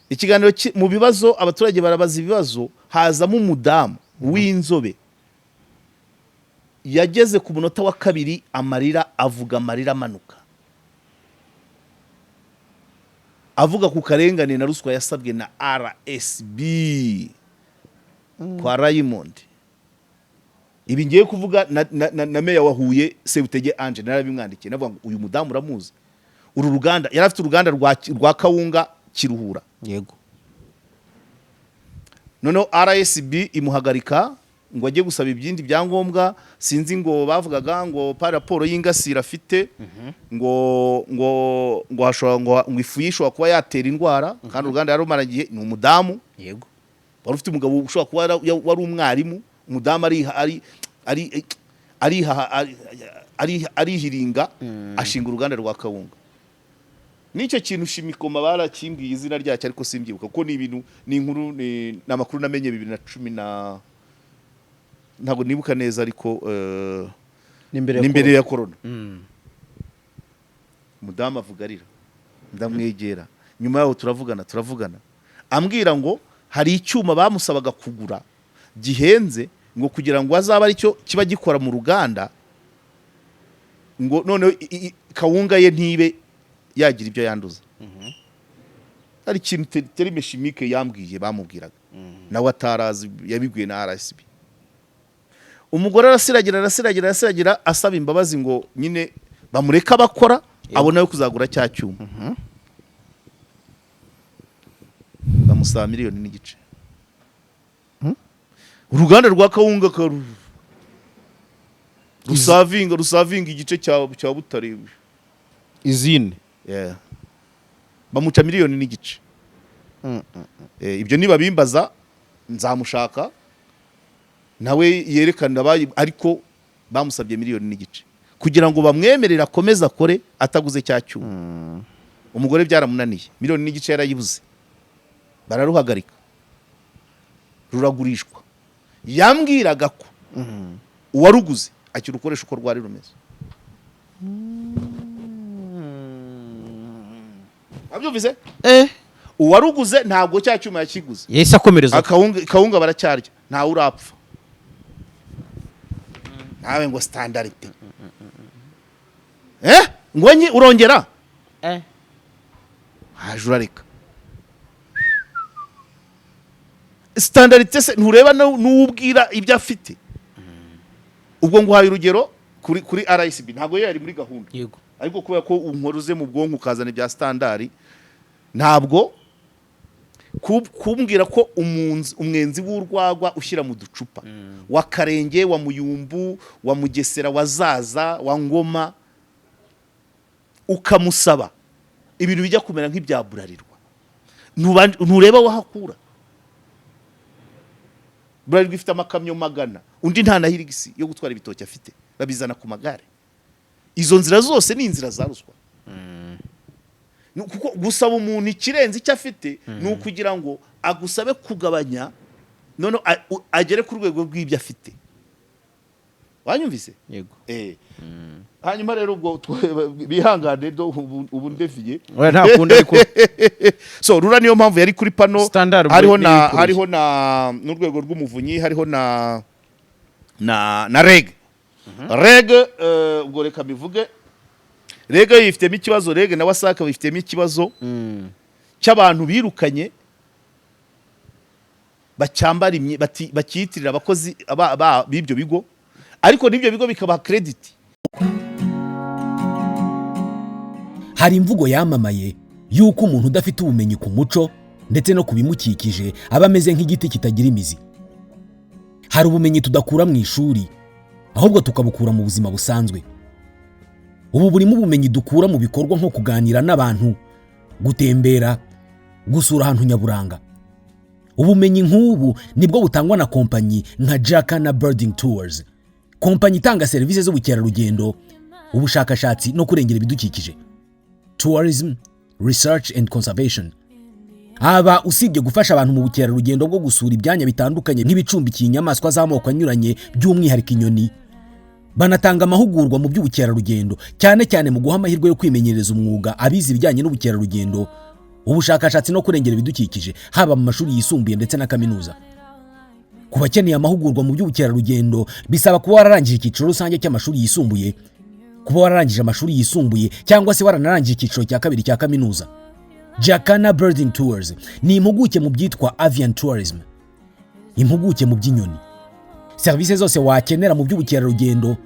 ikiganiro mu bibazo abaturage barabaza ibibazo hazamo umudamu w'inzobe yageze ku munota wa kabiri amarira avuga amarira amanuka avuga ku karengane na ruswa yasabwe na RSB kwa Raymond ibi ngiye kuvuga na meya wa Huye Sebutege Ange narabimwandikiye navuga ngo uyu mudamu uramuzi uru ruganda yari afite uruganda rwa kawunga Kiruhura yego noneho RSB imuhagarika ngo ajye gusaba ibyindi byangombwa sinzi ngo bavugaga ngo pa raporo y'ingasira afite ngo hashobora ngo ifu yishobora kuba yatera indwara kandi uruganda yarumaragiye ni umudamu yego wari ufite umugabo ushobora kuba wari umwarimu umudamu arihiringa ashinga uruganda rwa kawunga nicyo kintu Shimikoma barakimbwiye izina ryacyo ariko simbyibuka kuko ni ibintu ni inkuru ni amakuru namenye 2010 ntabwo nibuka neza ariko n'imbere ya corona umudamu avuga arira ndamwegera nyuma yaho turavugana ambwira ngo hari icyuma bamusabaga kugura gihenze ngo kugira ngo azaba ari cyo kiba gikora mu ruganda ngo none kawunga ye ntibe yagira ibyo yanduza hari ikintu terime chimique yambwiye bamubwiraga nawe atarazi yabibwiye na RSB umugore arasiragira asaba imbabazi ngo nyine bamureka bakora abona yo kuzagura cya cyuma bamusaba miliyoni n'igice uruganda rwa kawunga rusavinga igice cya Butare izine bamuca miliyoni n'igice ibyo niba bimbaza nzamushaka nawe yerekana ariko bamusabye miliyoni n'igice kugira ngo bamwemerere akomeze akore ataguze cya cyuma umugore byaramunaniye miliyoni n'igice yarayibuze bararuhagarika ruragurishwa yambwiraga ko uwaruguze akira ukoresha uko rwari rumeze abyumvise uwaruguze ntabwo cya cyuma yakiguze yahise akomereza kawunga baracyarya ntawe urapfa nawe ngo standarite ngo nyi urongera haje urareka standarite se ntureba n'ubwira ibyo afite ubwo nguhaye urugero kuri RSB ntabwo yari muri gahunda yego ariko kubera ko unkoruze mu bwonko ukazana ibya standard ntabwo kumbwira ko umwenzi w'urwagwa ushyira mu ducupa wa Karenge wa Muyumbu wa Mugesera wa Zaza wa Ngoma ukamusaba ibintu bijya kumera nk'ibya Burarirwa ntureba wahakura Burarirwa ifite amakamyo magana undi nta nahirigisi yo gutwara ibitoki afite babizana ku magare izo nzira zose ni inzira za ruswa kuko gusaba umuntu ikirenze icyo afite ni ukugira ngo agusabe kugabanya none agere ku rwego rw'ibyo afite wanyumvise yego hanyuma rero ubwo bihangane ubu ndeviye nta kundi ariko so rura niyo mpamvu yari kuri pano hariho na n'urwego rw'umuvunyi hariho na reg ubwo reka bivuge reg yifitemo ikibazo reg na wasaka bifitemo ikibazo cy'abantu birukanye bacyambara bakiyitirira abakozi b'ibyo bigo ariko n'ibyo bigo bikabaha credit. Hari imvugo yamamaye yuko umuntu udafite ubumenyi ku muco ndetse no kubimukikije aba ameze nk'igiti kitagira imizi. Hari ubumenyi tudakura mu ishuri ahubwo tukabukura mu buzima busanzwe. ubu burimo ubumenyi dukura mu bikorwa nko kuganira n'abantu, gutembera, gusura ahantu nyaburanga. Ubumenyi nk'ubu nibwo butangwa na kompanyi nka Jacana Birding Tours, kompanyi itanga serivisi z'ubukerarugendo, ubushakashatsi no kurengera ibidukikije, tourism, research and conservation. Aba usibye gufasha abantu mu bukerarugendo bwo gusura ibyanya bitandukanye nk'ibicumbikiye inyamaswa z'amoko anyuranye by'umwihariko inyoni, banatanga amahugurwa mu by'ubukerarugendo, cyane cyane mu guha amahirwe yo kwimenyereza umwuga abize ibijyanye n'ubukerarugendo, ubushakashatsi no kurengera ibidukikije, haba mu mashuri yisumbuye ndetse na kaminuza. Ku bakeneye amahugurwa mu by'ubukerarugendo bisaba kuba wararangije icyiciro rusange cy'amashuri yisumbuye, kuba wararangije amashuri yisumbuye cyangwa se waranarangije icyiciro cya kabiri cya kaminuza. Jacana Birding Tours ni impuguke mu byitwa avian tourism, impuguke mu by'inyoni. Serivisi zose wakenera mu by'ubukerarugendo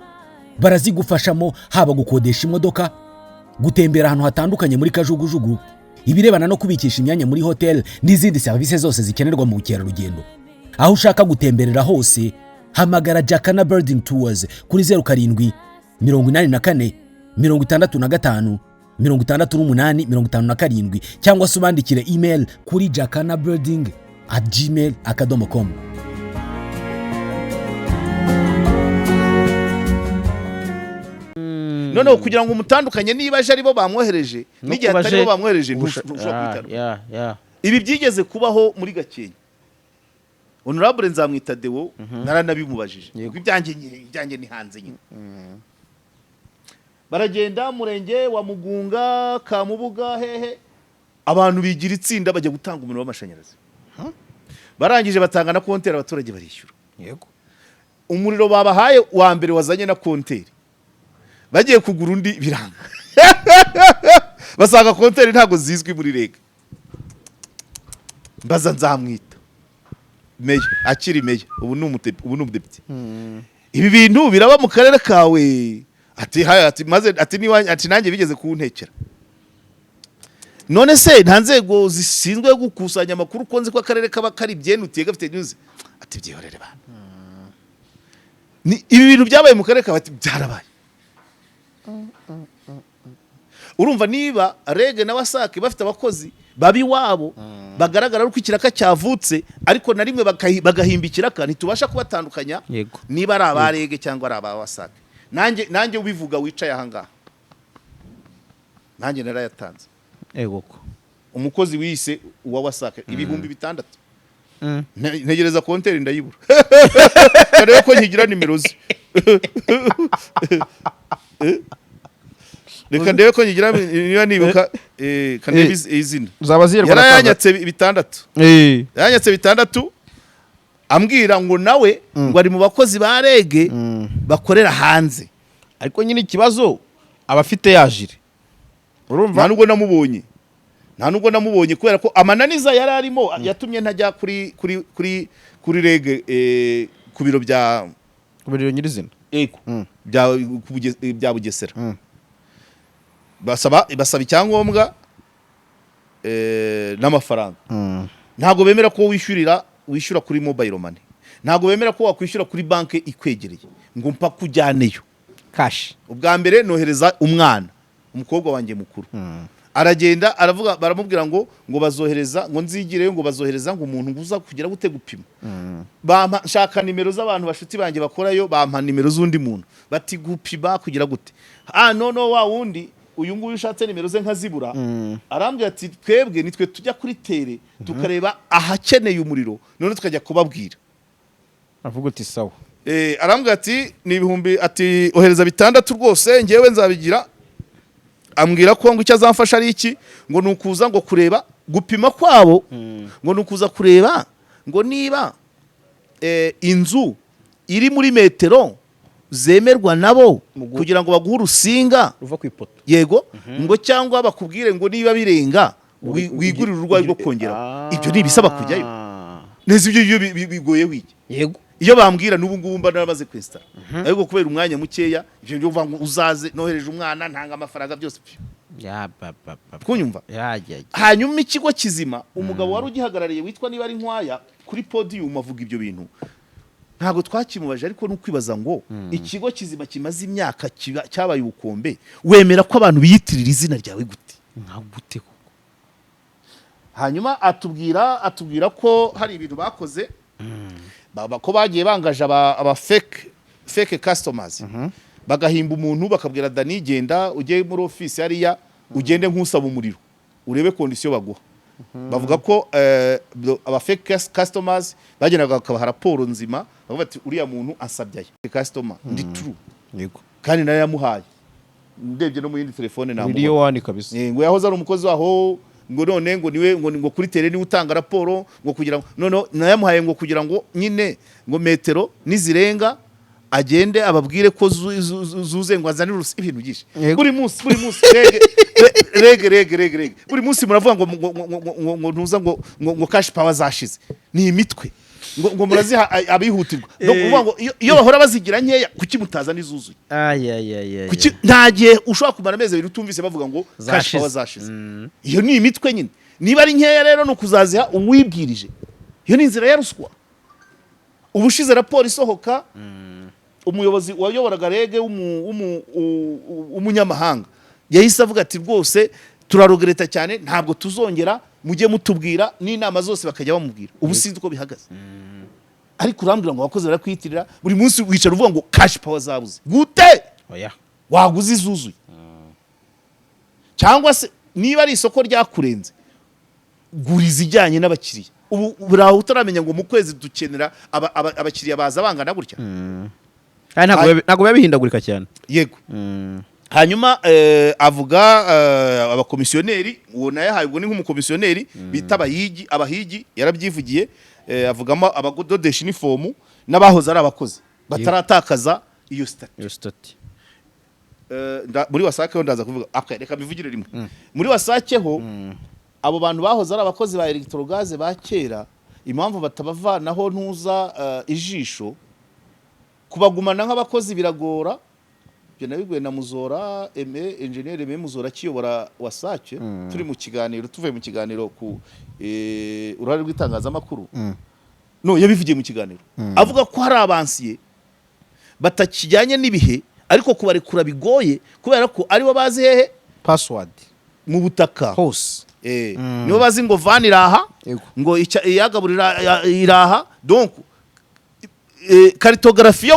barazigufashamo, haba gukodesha imodoka, gutembera ahantu hatandukanye muri kajugujugu, ibirebana no kubikisha imyanya muri hotel n'izindi serivisi zose zikenerwa mu bukerarugendo. Aho ushaka gutemberera hose, hamagara Jacana Birding Tours kuri 07 84 65 68 cyangwa se ubandikire email kuri jacanabirding@gmail.com. noneho kugira ngo umutandukanye niba aje aribo bamwohereje n'igihe atari bo bamwohereje ntushobora kwitandukanya. Ibi byigeze kubaho muri Gakenke. Honorable Nzamwita Deo naranabimubajije. Ibyanjye ni hanze nyine. Baragenda murenge wa Mugunga, Kamubuga, hehe, abantu bigira itsinda bajya gutanga umuriro w'amashanyarazi. Barangije batanga na konteri, abaturage barishyura. Yego. Umuriro babahaye wa mbere wazanye na konteri, bagiye kugura undi biranga. Basanga konteri ntago zizwi muri rega. Mbaza Nzamwita meya, akiri meya, ubu ni umudepite. Ibi bintu biraba mu karere kawe? Ati maze ati nanjye bigeze kuntekera. None se nta nzego zishinzwe gukusanya amakuru konze ko akarere kaba kari byenutiye gafite news? Ati byihorere bana. Ni ibi bintu byabaye mu karere kawe? Ati byarabaye. Urumva niba rege na wasake bafite abakozi babi wabo bagaragara uko ikiraka cyavutse, ariko na rimwe bagahimba ikiraka, ntitubasha kubatandukanya niba ari abarege cyangwa ari aba wasake. Nanjye ubivuga wicaye ahangaha, nanjye narayatanze. Egoko umukozi wise uwa wasake 6,000. Ntegereza konteri ndayibura. Rero ko nkigira nimero ze. Reka ndebe ko nkigira niba nibuka kanebiz izina. Yaranyatse 6. Yaranyatse 6. Ambwira ngo nawe ngo ari mu bakozi ba rege bakorera hanze. Ariko nyine ikibazo abafite yajire. Urumva? Nta nubwo namubonye kubera ko amananiza yari arimo yatumye ntajya kuri rege ku biro bya nyirizina. Ego. Bya Bugesera. Basaba icyangombwa n'amafaranga. Ntago bemera ko wishyura kuri mobile money. Ntago bemera ko wakwishyura kuri banke ikwegereye ngo mpa kujyaneyo cash. Ubwa mbere nohereza umwana, umukobwa wanjye mukuru. Aragenda aravuga, baramubwira ngo bazohereza, ngo nzigireyo, ngo bazohereza ngo umuntu uza kugira gute gupima. Bampa nshaka nimero z'abantu bashuti banjye bakorayo, bampa nimero z'undi muntu bati gupima kugira gute. No wa wundi uyu nguyu ushatse nimero ze nkazibura. Arambwira ati twebwe nitwe tujya kuri tere tukareba ahakeneye umuriro, none tukajya kubabwira. Avuga ati sawa. Arambwira ati ni 1000, ati ohereza 6 rwose ngewe nzabigira. Ambwira ko ngo icyo azamfasha ari iki, ngo nukuza ngo kureba gupima kwabo, ngo nukuza kureba ngo niba inzu iri muri metero zemerwa nabo kugira ngo baguhe urusinga ruva ku ipoto. Yego. Ngo cyangwa bakubwire ngo niba birenga wigurira urwaye rwo kongera. Ibyo ni bisaba kujyayo. Neza ibyo bigoye wiki. Yego. Iyo bambwira n'ubu ngubu mba narabaze kwesta. Ariko kubera umwanya mukeya ibyo byo uvuga ngo uzaze nohereje umwana ntanga amafaranga byose. Kunyumva? Hanyuma ikigo kizima umugabo wari ugihagarariye witwa niba ari Nkwaya kuri podium avuga ibyo bintu. ntabwo twakimubaje ariko n'ukwibaza ngo ikigo kizima kimaze imyaka cyabaye ubukombe wemera ko abantu biyitirira izina ryawe gute nka gute koko hanyuma atubwira ko hari ibintu bakoze ko bagiye bangaje aba fake customers bagahimba umuntu bakabwira Dani genda ujye muri office hariya ugende nk'usaba umuriro urebe condition baguha bavuga ko aba fake customers bagenaga bakabaha raporo nzima bavuga ati uriya muntu asabyaye customer ndi true yego kandi nayo yamuhaye ndebye no mu yindi telefone namo video wani kabisa ngo yahoze ari umukozi waho ngo none ngo niwe ngo kuri tele ni utanga raporo ngo kugira ngo none nayamuhaye ngo kugira ngo nyine ngo metero nizirenga agende ababwire ko zuze ngo azanire ibintu byinshi buri munsi rege buri munsi muravuga ngo ntuza ngo cash power zashize ni imitwe ngo muraziha abihutirwa no kuvuga ngo iyo bahora bazigira nkeya kuki mutaza nizuzuye kuki ntagiye ushobora kumara amezi 2 utumvise bavuga ngo cash power zashize iyo ni imitwe nyine niba ari nkeya rero no kuzaziha uwibwirije iyo ni inzira ya ruswa ubushize raporo isohoka umuyobozi wayoboraga rege umunyamahanga yahise avuga ati rwose turarogereta cyane ntabwo tuzongera mujye mutubwira n'inama zose bakajya bamubwira ubu sinzi uko bihagaze ariko urambwira ngo abakozi barakwiyitirira buri munsi wicara uvuga ngo cash power zabuze gute oya waguze izuzuye cyangwa se niba ari isoko ryakurenze guriza ijyanye n'abakiriya ubu buraho utaramenya ngo mu kwezi dukenera abakiriya baza bangana gutya ntabwo babihindagurika cyane yego hanyuma avuga abakomisiyoneri uwo naye hayubwo ni nk'umukomisiyoneri bita abahigi yarabyivugiye avugamo abadodesha uniform n'abahoze ari abakozi bataratakaza iyo stati muri wasake ho ndaza kuvuga reka bivugire rimwe muri wasake ho abo bantu bahoze ari abakozi ba electrogaze ba kera impamvu batabavanaho ntuza ijisho kubagumana nk'abakozi biragora byo nabigwe na Muzora engineer Aime Muzora kiyobora wasake turi mu kiganiro tuvuye mu kiganiro ku urare rw'itangazamakuru no yabivugiye mu kiganiro avuga ko hari abansiye batakijyanye n'ibihe ariko kubarekura bigoye kubera ko aribo bazi hehe password mu butaka hose nibo bazi ngo van iraha ngo iyagaburira iraha donc karitografi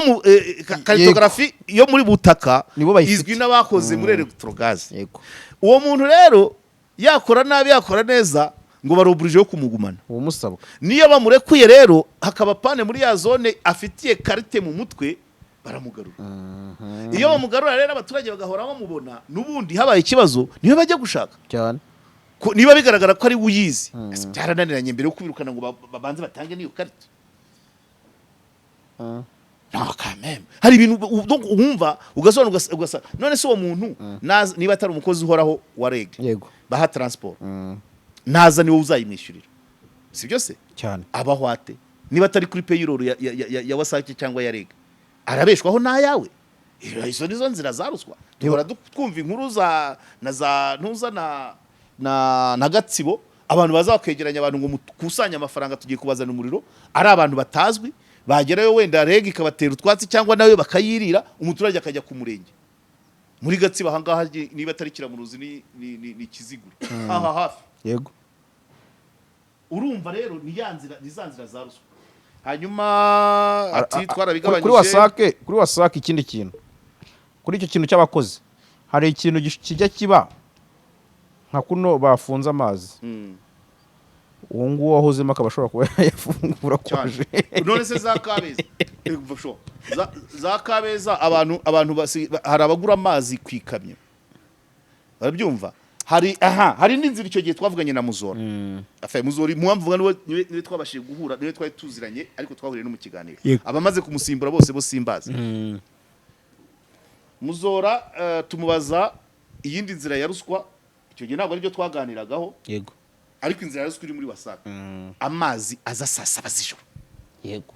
yo muri butaka izwi n'abakoze muri electrogaze yego uwo muntu rero yakora nabi yakora neza ngo baroburije yo kumugumana uwo musabwa niyo bamurekuye rero hakaba pane muri ya zone afitiye karite mu mutwe baramugarura iyo bamugarura rero abaturage bagahora bamubona nubundi habaye ikibazo niyo bajya gushaka cyane niba bigaragara ko ari uyizi byarananiranye mbere yo kubirukana ngo babanze batange niyo karite no kameme hari ibintu umva ugasona none se uwo muntu niba atari umukozi uhoraho wa reg yego baha transport naza niwe uzayimwishyurira si byo se cyane abahwate niba atari kuri payroll ya wasake cyangwa ya reg arabeshwaho nayawe izo nizo nzira zaruswa duhora twumva inkuru za ntuza na Gatsibo abantu bazakwegeranya abantu ngo mukusanye amafaranga tugiye kubazana umuriro ari abantu batazwi bagerayo wenda reg ikabatera utwatsi cyangwa nawe bakayirira umuturage akajya ku murenge muri Gatsibo ahangaha niba atari kiramuruzi ni Kiziguro aha hafi yego urumva rero ni zanzira za ruswa hanyuma ati twarabigabanyije kuri wasake ikindi kintu kuri icyo kintu cy'abakozi hari ikintu kijya kiba nka kuno bafunze amazi uwo nguwo wahozemo akaba ashobora kuba yafungura kwaje none se za Kabeza za Kabeza abantu hari abagura amazi kwikamyo barabyumva hari n'inzira icyo gihe twavuganye na Muzora Muzora muhamvuga niwe twabashije guhura niwe twari tuziranye ariko twahuriye no mu kiganiro abamaze kumusimbura bose simbazi Muzora tumubaza iyindi nzira ya ruswa icyo gihe ntabwo aribyo twaganiragaho yego ariko inzira ya ruswa iri muri wasake amazi aza saa 7 z'ijoro yego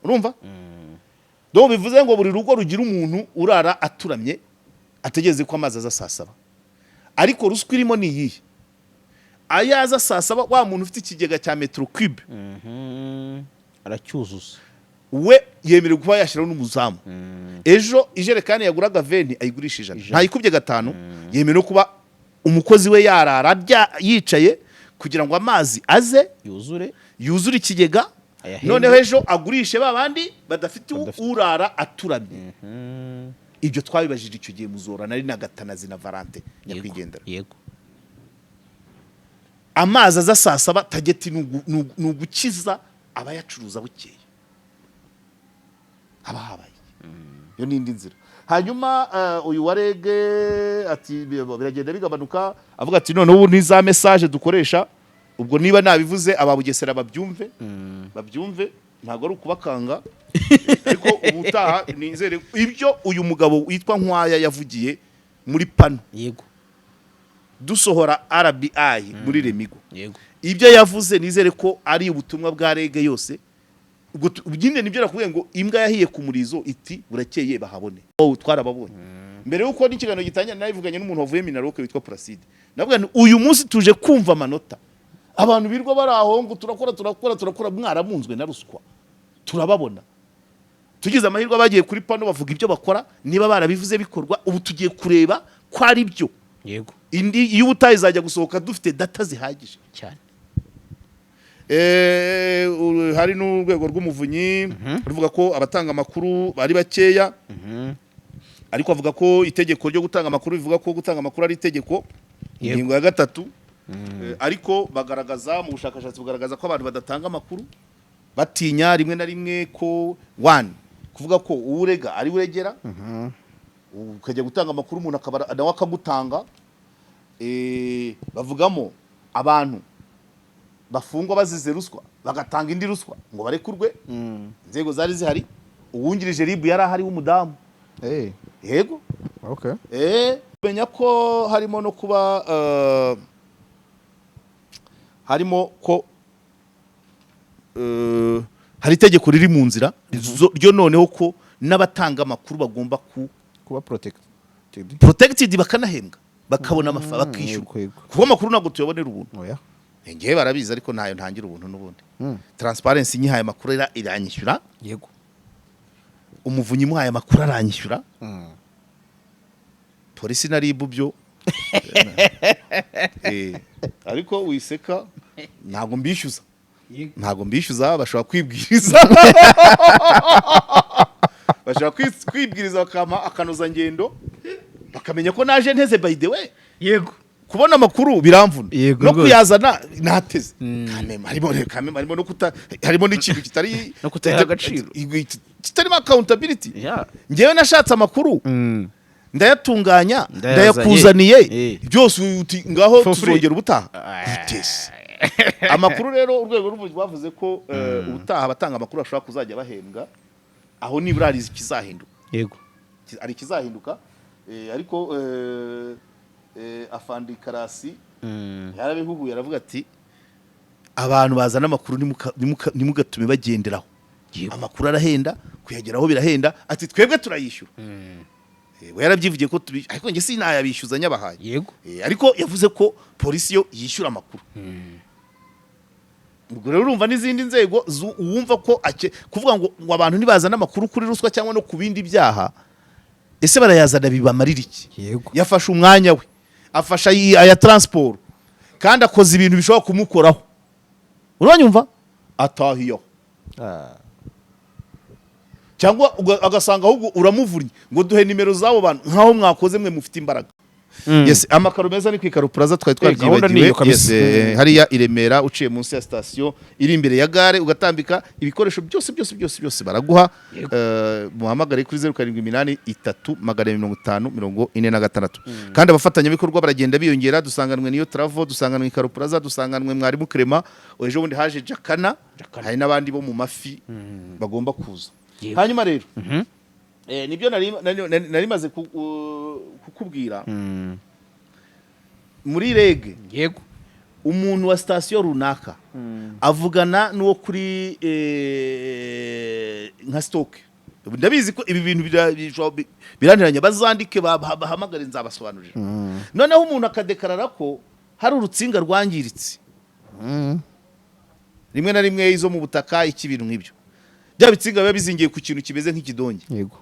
urumva donc bivuze ngo buri rugo rugira umuntu urara aturamye ategeze ko amazi aza saa 7 ariko ruswa irimo ni yihe ayaza saa 7 wa muntu ufite ikigega cya metro cube aracyuzuza we yemerewe kuba yashyiraho n'umuzamu ejo ijerekani yaguraga 20 ayigurisha 100 ntayikubye 5 yemerewe kuba umukozi we yarara yicaye kugira ngo amazi aze yuzure ikigega noneho ejo agurishe babandi badafite urara aturamye ibyo twabibajije icyo gihe muzora nari nagatanazi na Valente nyakwigendera yego amazi aza saa 7 tageti nugukiza abayacuruza bukeye abahabaye yo nindi nzira hanyuma uyu warege ati biragenda bigabanuka avuga ati none ubu ni za message dukoresha ubwo niba nabivuze ababugesera babyumve ntago ari ukubakanga ariko ubutaha nizere ibyo uyu mugabo witwa Nkwaya yavugiye muri pano yego dusohora RBI muri Remigo yego ibyo yavuze nizere ko ari ubutumwa bwa rege yose ubwo nibyo nakubwiye ngo imbwa yahiye ku murizo iti burakeye bahabone twarababonye mbere yuko n'ikiganiro gitangira nabivuganye n'umuntu wavuye Minaroke witwa Placide navuga nti uyu munsi tuje kumva amanota abantu birwa baraho ngo turakora mwaramunzwe na ruswa turababona tugize amahirwe bagiye kuri pano bavuga ibyo bakora niba barabivuze bikorwa ubu tugiye kureba ko ari byo yego indi iyo ubutaha izajya gusohoka dufite data zihagije cyane hari n'urwego rw'umuvunyi ruvuga ko abatanga amakuru bari bakeya ariko avuga ko itegeko ryo gutanga amakuru bivuga ko gutanga amakuru ari itegeko ingingo ya 3 ariko bagaragaza mu bushakashatsi bugaragaza ko abantu badatanga amakuru batinya rimwe na rimwe ko kuvuga ko urega ari uregera ukajya gutanga amakuru umuntu akaba nawe akagutanga bavugamo abantu bafungwa bazize ruswa bagatanga indi ruswa ngo barekurwe inzego zari zihari uwungirije RIB yari ahari w'umudamu yego menya ko harimo no kuba harimo ko hari itegeko riri mu nzira ryo noneho ko n'abatanga amakuru bagomba kuba protected bakanahembwa bakabona amafaranga bakishyurwa kuko amakuru ntabwo tuyabonera ubuntu ngewe barabizi ariko ntayo ntangira ubuntu n'ubundi transparency nyihaye amakuru iranyishyura yego umuvunyi muhaye amakuru aranyishyura polisi na RIB byo ariko wiseka ntabwo mbishyuza bashobora kwibwiriza bakama akanoza ngendo bakamenya ko naje nteze by the way yego kubona amakuru biramvuna no kuyazana nateze harimo no harimo n'ikintu kitari no kutaha agaciro kitarimo accountability ngewe nashatse amakuru ndayatunganya ndayakuzaniye byose ngaho tuzongera ubutaha bitese amakuru rero urwego rw'ubuvuzi bavuze ko ubutaha abatanga amakuru bashobora kuzajya bahembwa aho nibura ari ikizahinduka yego ari ikizahinduka ariko afandi Karasi yarabihuguye aravuga ati abantu bazana amakuru nimugatume bagenderaho amakuru arahenda kuyageraho birahenda ati twebwe turayishyura we yarabyivugiye ko ariko nge sinayabishyuza nyabahaye yego ariko yavuze ko polisi yo yishyura amakuru ubwo rero urumva n'izindi nzego wumva ko kuvuga ngo abantu ntibazana amakuru kuri ruswa cyangwa no ku bindi byaha ese barayazana bibamarira iki yafashe umwanya we afasha aya transport kandi akoze ibintu bishobora kumukoraho uranyumva atahiyo cyangwa agasanga ahubwo uramuvunnye ngo duhe nimero z'abo bantu nkaho mwakoze mwe mufite imbaraga yes amakaro meza ni kwikaro plaza twabyibagiwe yes hariya iremera uciye munsi ya station iri imbere ya gare ugatambika ibikoresho byose baraguha muhamagare kuri 0783 kandi abafatanya bikorwa baragenda biyongera dusanganwe niyo travel dusanganwe ikaro plaza dusanganwe mwarimu Clement ejo bundi haje Jakana hari nabandi bo mu mafi bagomba kuza hanyuma rero nibyo nari maze kukubwira muri rege yego umuntu wa station runaka avugana n'uwo kuri nka stock ndabizi ko ibi bintu biraniranye bazandike bahamagare nzabasobanurira noneho umuntu akadekarara ko hari urutsinga rwangiritse rimwe na rimwe izo mu butaka iki bintu nk'ibyo bya bitsinga biba bizingiye ku kintu kimeze nk'ikidonge, yego,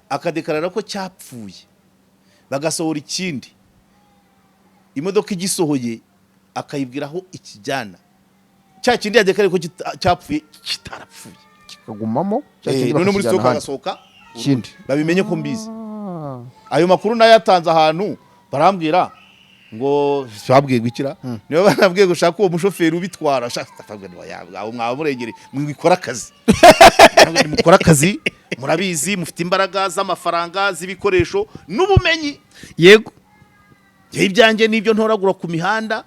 akadekarara ko cyapfuye, bagasohora ikindi, imodoka igisohoye akayibwira aho ikijyana, cya kindi yadekarare ko cyapfuye kitarapfuye kikagumamo, none muri soko agasohoka ikindi, babimenye ko mbizi. Ayo makuru nayatanze ahantu barambwira ngo babwiye gukira, niba barabwiye ngo shaka uwo mushoferi ubitwara, shaka aho mwabamurengere mwikora akazi mukora akazi, murabizi mufite imbaraga z'amafaranga z'ibikoresho n'ubumenyi. yego, ibyanjye nibyo ntoragura ku mihanda,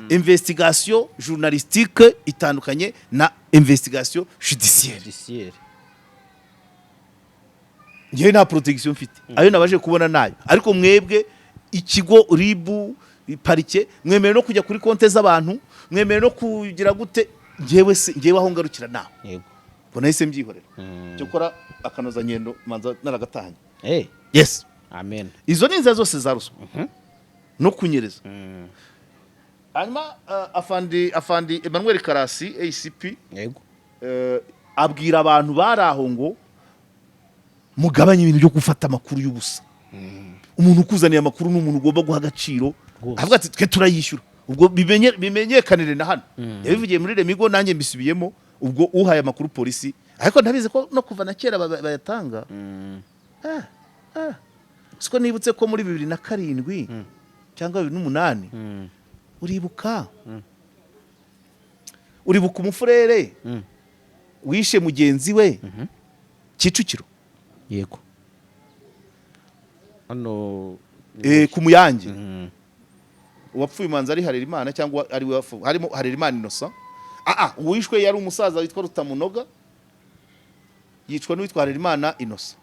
investigation journalistique itandukanye na investigation judiciaire. Ngewe nta protection mfite, ayo nabaje kubona nayo, ariko mwebwe ikigo ribu parike mwemere no kujya kuri konte z'abantu, mwemere no kugira gute, ngewe aho ngarukira nawe, yego, bona ise mbyihorera cyo kora akanoza ngendo manza naragatanye. Yes, amen. Izo ni inzira zose za ruswa no kunyereza. Hanyuma afandi Emmanuel Karasi ACP, yego, abwira abantu bari aho ngo mugabanye ibintu byo gufata amakuru y'ubusa. Umuntu ukuzaniye amakuru n'umuntu ugomba guha agaciro, avuga ati twe turayishyura, ubwo bimenyekanire na hano. Yabivugiye muri Remigo, nanjye mbisubiyemo, ubwo uhaye amakuru polisi, ariko ndabizi ko no kuva na kera bayatanga. Siko nibutse ko muri 2007 cyangwa 2008 uribuka umufurere wishe mugenzi we Kicukiro, yego, hano ku Muyange, uwapfuye imanza ari Harerimana cyangwa ari we harimo Harerimana Innocent. Uwishwe yari umusaza witwa Rutamunoga, yicwa n'uwitwa Harerimana Innocent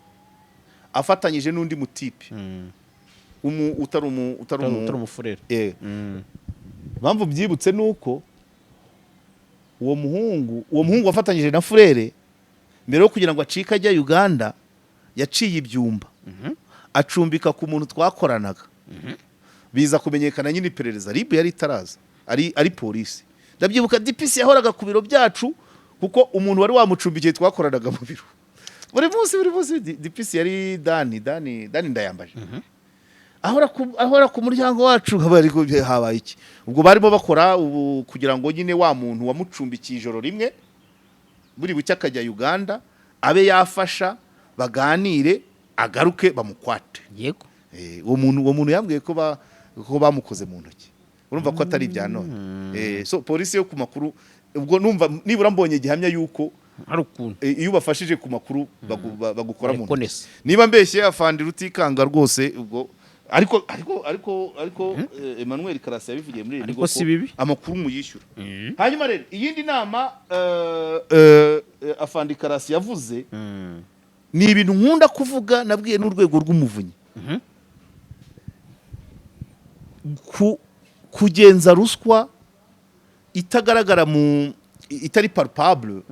afatanyije n'undi mutipe utari umufurere. Mpamvu byibutse nuko uwo muhungu wafatanyije na furere, mbere yo kugira ngo acike ajya Uganda, yaciye ibyumba acumbika ku muntu twakoranaga, biza kumenyekana nyine iperereza ribu yari itaraza, ari polisi. Ndabyibuka DPC yahoraga ku biro byacu, kuko umuntu wari wamucumbikiye twakoranaga mu biro buri munsi DPC yari Dani Ndayambaje. Ahora ku muryango wacu habaye iki, ubwo barimo bakora kugira ngo nyine wa muntu wamucumbikiye ijoro rimwe buri bucya akajya Uganda, abe yafasha baganire agaruke bamukwate. Yego, uwo muntu yambwiye ko bamukoze mu ntoki, urumva ko atari ibya none. So polisi yo ku makuru, ubwo numva nibura mbonye gihamya yuko hari ukuntu iyo ubafashije ku makuru bagukora mu ntoki. ntoki. Niba mbeshye afandi Rutikanga rwose, ubwo ariko Emmanuel Karasi yabivugiye muri ariko si bibi amakuru muyishyura. Hanyuma rero iyindi nama afandi Karasi yavuze, ni ibintu nkunda kuvuga, nabwiye n'urwego rw'umuvunyi, kugenza ruswa itagaragara itari palpable,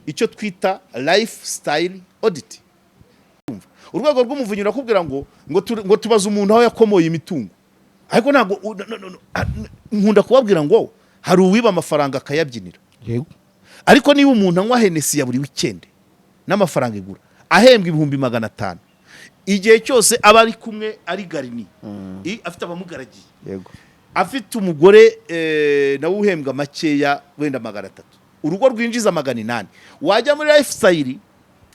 icyo twita lifestyle audit. Urwego rw'umuvunyi rakubwira ngo tubaze umuntu aho yakomoye imitungo, ariko ntabwo nkunda kubabwira ngo hari uwiba amafaranga akayabyinira. Yego, ariko niba umuntu anywa Hennessy ya buri weekend n'amafaranga igura, ahembwa 500, igihe cyose aba ari kumwe ari garini, afite abamugaragiye, yego, afite umugore nawe uhembwa makeya wenda 300, urugo rwinjiza 800, wajya muri lifestyle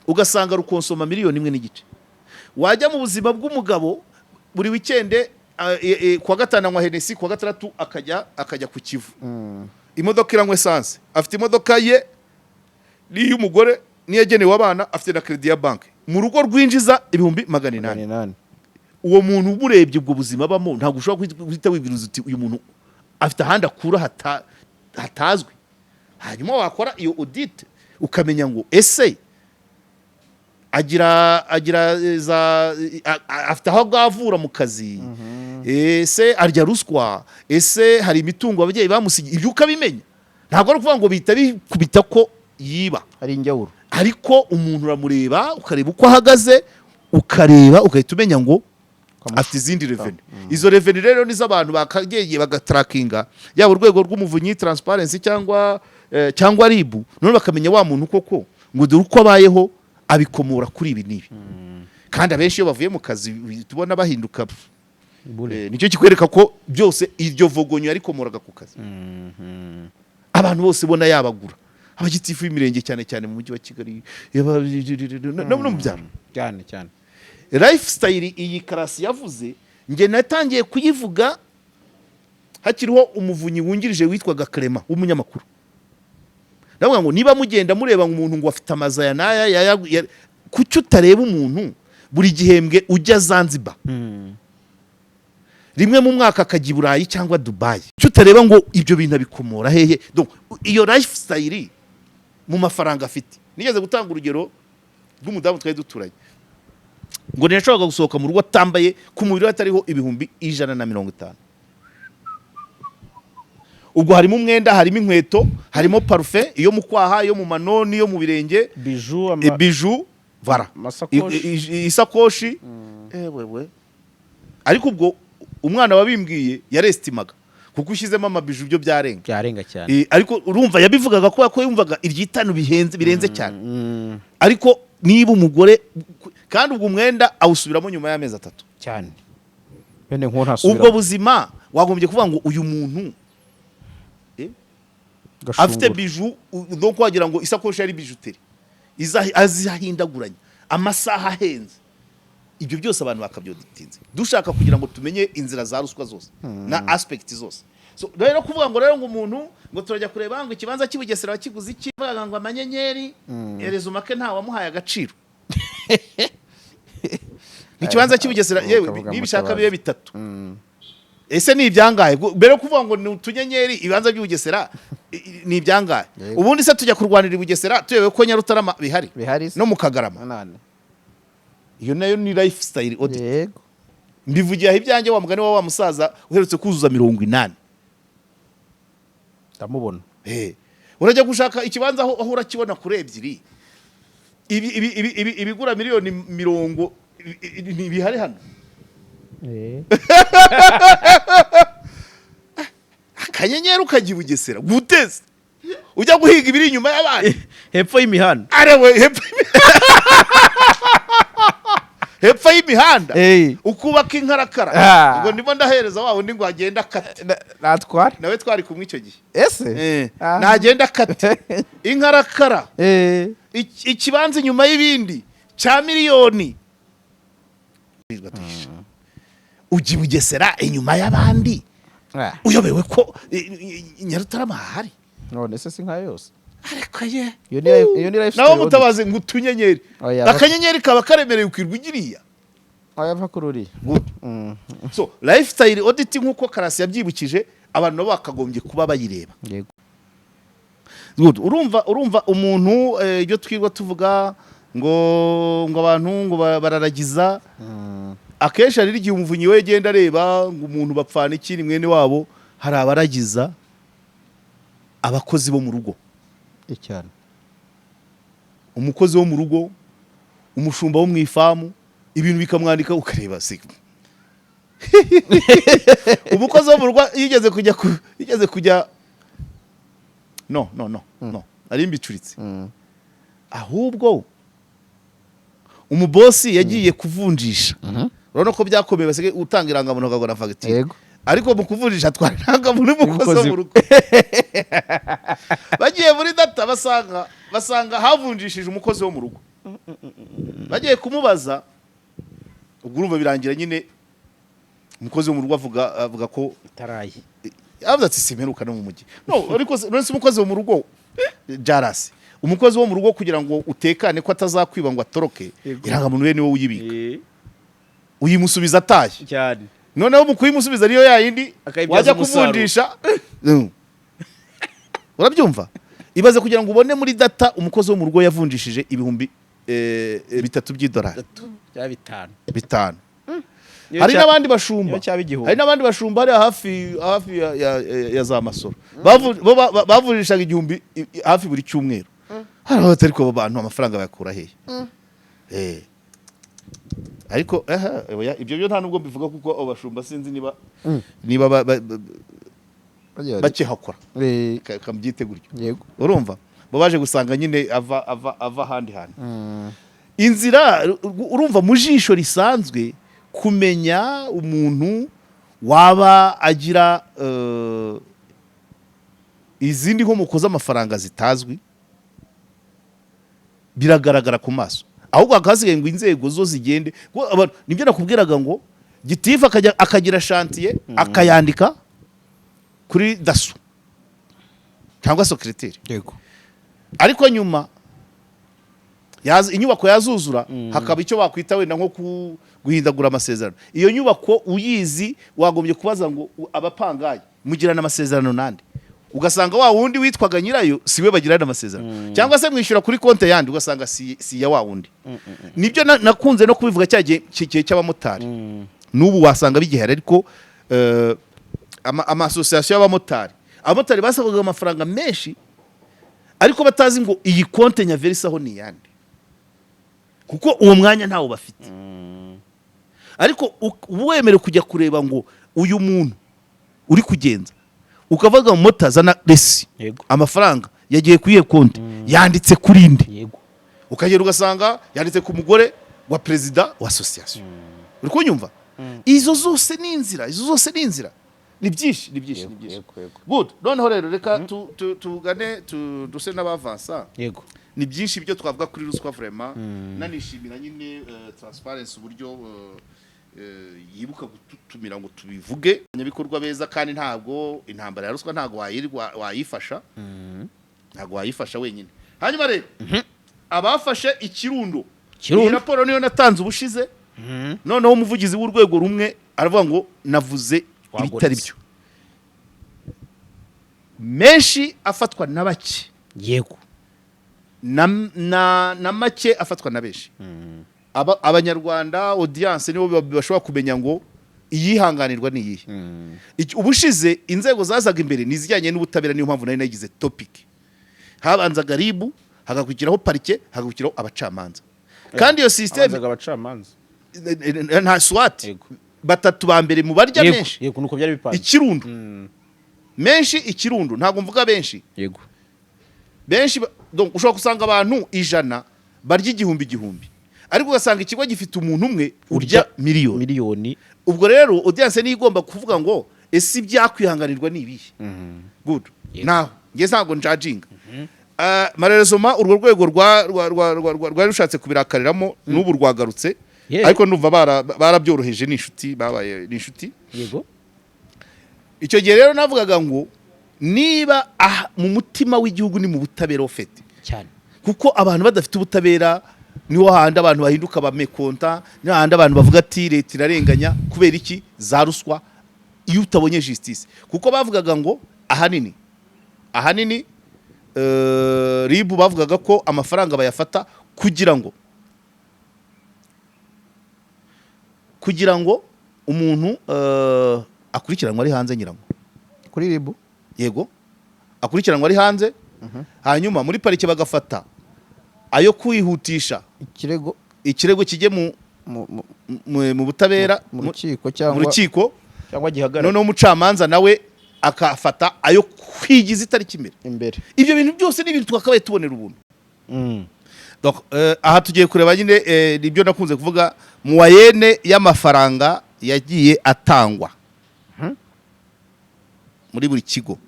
ugasanga rukonsoma 1,5 million. Wajya mu buzima bw'umugabo buri weekend kwa gatanu anywa Hennessy, kwa gatandatu akajya ku Kivu, imodoka iranywa essence, afite imodoka ye n'iy'umugore niyagenewe abana, afite na credit ya bank, mu rugo rwinjiza 800. Uwo muntu uburebye ubwo buzima bamo, ntabwo ushobora guhita wibwiriza uti uyu muntu afite ahandi akura hatazwi. Hanyuma wakora iyo audit ukamenya ngo ese afite aho gavura mu kazi, ese arya ruswa, ese hari imitungo ababyeyi bamusigiye, ibyo ukabimenya. Ntabwo ari ukuvuga ngo bihita bikubita ko yiba, hari injyawuro, ariko umuntu uramureba ukareba uko ahagaze, ukareba ugahita umenya ngo afite izindi revenue. Izo revenue rero nizo abantu bakageye bagatrackinga, yaba urwego rw'umuvunyi transparency cyangwa ribu, none bakamenya wa muntu koko ngo dore uko abayeho abikomora kuri ibi n'ibi kandi abenshi iyo bavuye mu kazi tubona bahinduka nicyo kikwereka ko byose iryo vogonyo yarikomoraga ku kazi abantu bose bona yabagura abagitifu b'imirenge cyane cyane mu mujyi wa Kigali no mu byaro cyane cyane lifestyle iyi Karasi yavuze nge natangiye kuyivuga hakiriho umuvunyi wungirije witwaga Clement w'umunyamakuru ndavuga ngo niba mugenda mureba umuntu ngo afite amazaya naya kuki utareba umuntu buri gihembwe ujya Zanzibar rimwe mu mwaka akajya i Burayi cyangwa Dubai kuki utareba ngo ibyo bintu abikomora hehe donc iyo lifestyle mu mafaranga afite nigeze gutanga urugero rw'umudamu twari duturanye ngo ntiyashoboraga gusohoka mu rugo atambaye ku mubiri hatariho ibihumbi 150 ubwo harimo umwenda harimo inkweto harimo parufe iyo mu kwaha iyo mu manoni iyo mu birenge biju vara isakoshi wewe ariko ubwo umwana wabimbwiye yarestimaga kuko ushyizemo amabiju byo byarenga cyane ariko urumva yabivugaga ko yumvaga iryitanu birenze cyane ariko niba umugore kandi ubwo umwenda awusubiramo nyuma y'amezi 3 cyane bene nko ntasubira ubwo buzima wagombye kuvuga ngo uyu muntu afite biju donc wagira ngo isakoshi ari bijuteri azahindaguranya amasaha ahenze ibyo byose abantu bakabyotinze dushaka kugira ngo tumenye inzira za ruswa zose na aspect zose so rero kuvuga ngo umuntu ngo turajya kureba ngo ikibanza cy'Ubugesera bakiguze iki bavuga ngo amanyenyeri erezo make nta wamuhaye agaciro ikibanza cy'Ubugesera yewe nibishaka bibe 3 ese ni ibyangaye mbere kuvuga ngo ni utunyenyeri ibanza by'Ubugesera ni ibyangaye ubundi se tujya kurwanira Ubugesera tuyewe ko Nyarutarama bihari no mu Kagarama iyo nayo ni lifestyle audit yego mbivugiye aho ibyanjye wa mugani wa musaza uherutse kuzuza 80 ndamubona urajya gushaka ikibanza aho urakibona kure ebyiri ibigura miliyoni 70 ni bihari hano akanyenyeri ukajya Bugesera guteze ujya guhiga ibiri inyuma y'abandi hepfo y'imihanda arewe hepfo y'imihanda ukubaka inkarakara ngo ndimo ndahereza wawe ndi ngo agenda kate natware nawe twari kumwe icyo gihe ese nagenda kate inkarakara ikibanza inyuma y'ibindi cya miliyoni ujya Bugesera inyuma y'abandi uyobewe ko Nyarutarama hari none se sinka yose ariko ye iyo ni lifestyle nawo mutabaze ngo utunyenyeri akanyenyeri kaba karemereye ukirwa ugiriya ayava kururi so lifestyle audit nkuko Karasi yabyibukije abantu nabo bakagombye kuba bayireba yego urumva umuntu ibyo twirwa tuvuga ngo abantu ngo bararagiza akenshi ari igihe umuvunyi we genda areba ngo umuntu bapfana iki ni mwene wabo hari abaragiza abakozi bo mu rugo cyane umukozi wo mu rugo umushumba wo mu ifamu ibintu bikamwandika ukareba se umukozi wo mu rugo yigeze kujya no ari mbicuritse ahubwo umubosi yagiye kuvunjisha urabona ko byakomeye basigaye utanga irangamuntu ukagura fagitire ariko mu kuvunjisha twari irangamuntu y'umukozi wo mu rugo bagiye muri data basanga havunjishije umukozi wo mu rugo bagiye kumubaza ubwo urumva birangira nyine umukozi wo mu rugo avuga ko tarayi avuga ati simperuka no mu mujyi no ariko none umukozi wo mu rugo jarasi umukozi wo mu rugo kugira ngo utekane ko atazakwiba ngo atoroke irangamuntu ye niwe uyibika uyimusubiza ataye cyane noneho mu kuyimusubiza niyo yayindi wajya kuvunjisha urabyumva ibaze kugira ngo ubone muri data umukozi wo mu rugo yavunjishije ibihumbi 3 by'idolari bitanu hari n'abandi bashumba hari hafi ya za masoro bavunjishaga igihumbi hafi buri cyumweru hari abatari ko abantu amafaranga bayakura hehe ariko ibyo byo nta nubwo mbivuga kuko abashumba sinzi niba bakihakora kabyite gutyo urumva bo baje gusanga nyine ava ahandi hantu. Inzira urumva mu jisho risanzwe kumenya umuntu waba agira izindi nkomoko z'amafaranga zitazwi biragaragara ku maso, ahubwo hakasigaye ngo inzego zo zigende. Nibyo nakubwiraga ngo gitifu akagira shantiye akayandika kuri daso cyangwa secrétaire, ariko nyuma inyubako yazuzura hakaba icyo bakwita wenda nko guhindagura amasezerano. Iyo nyubako uyizi wagombye kubaza ngo abapangaye mugirana amasezerano nande, ugasanga wa wundi witwaga nyirayo siwe bagirana amasezerano, cyangwa se mwishyura kuri konte yandi ugasanga si ya wa wundi. Nibyo nakunze no kubivuga cyagiye cy'abamotari, n'ubu wasanga bigihari, ariko amasosiyasiyo y'abamotari basabaga amafaranga menshi ariko batazi ngo iyi konte Nyaverisa aho ni yandi, kuko uwo mwanya ntawo bafite. Ariko wemere kujya kureba ngo uyu muntu uri kugenza, ukavuga mu mota zana resi, amafaranga yagiye kuri iyo konti yanditse kuri indi, ukagera ugasanga yanditse ku mugore wa perezida wa association. Uri kunyumva? Izo zose ni inzira, ni byinshi. Good. Noneho rero reka tugane duse n'abavansa. Ni byinshi byo twavuga kuri ruswa vraiment. Nanishimira nyine transparency uburyo yibuka gutumira ngo tubivuge nyabikorwa beza, kandi ntabwo intambara ya ruswa ntabwo wayifasha, ntabwo wayifasha wenyine. Hanyuma rero abafashe ikirundo, iyi raporo niyo natanze ubushize. Noneho umuvugizi w'urwego rumwe aravuga ngo navuze ibitari byo, menshi afatwa na bake, na make afatwa na benshi. Abanyarwanda audience nibo bashobora kumenya ngo iyihanganirwa ni iyihe. Ubushize inzego zazaga imbere nizijyanye n'ubutabera, niyo mpamvu nari nagize topic. Habanzaga ribu, hagakurikiraho parike, hagakurikiraho abacamanza, kandi iyo system abacamanza nta SWAT batatu ba mbere mu barya menshi. Nuko byari bipanze ikirundo menshi, ikirundo ntabwo mvuga benshi, benshi donc ushobora kusanga abantu 100 barya igihumbi, ariko ugasanga ikigo gifite umuntu umwe urya miliyoni. Ubwo rero audience ni igomba kuvuga ngo ese ibyakwihanganirwa ni ibihe. Good. Naho nge ntabwo njajinga. Marerezoma urwo rwego rwa rushatse kubirakariramo n'ubu rwagarutse, ariko numva barabyoroheje n'inshuti, babaye n'inshuti. Icyo gihe rero navugaga ngo niba mu mutima w'igihugu ni mu butabera ofete cyane, kuko abantu badafite ubutabera niho handi abantu bahinduka bamekonta, niho handi abantu bavuga ati leta irarenganya. Kubera iki? Za ruswa, iyo utabonye justice. Kuko bavugaga ngo ahanini ribu bavugaga ko amafaranga bayafata kugira ngo umuntu akurikiranwa ari hanze nyirango kuri ribu, yego akurikiranwa ari hanze. Hanyuma muri parike bagafata ayo kwihutisha ikirego kijye mu butabera, mu rukiko cyangwa gihagarara. Noneho umucamanza nawe akafata ayo kwigiza itariki imbere. Ibyo bintu byose ni ibintu twakabaye tubonera ubuntu. Donc aha tugiye kureba nyine nibyo nakunze kuvuga muwayene y'amafaranga yagiye atangwa muri buri kigo.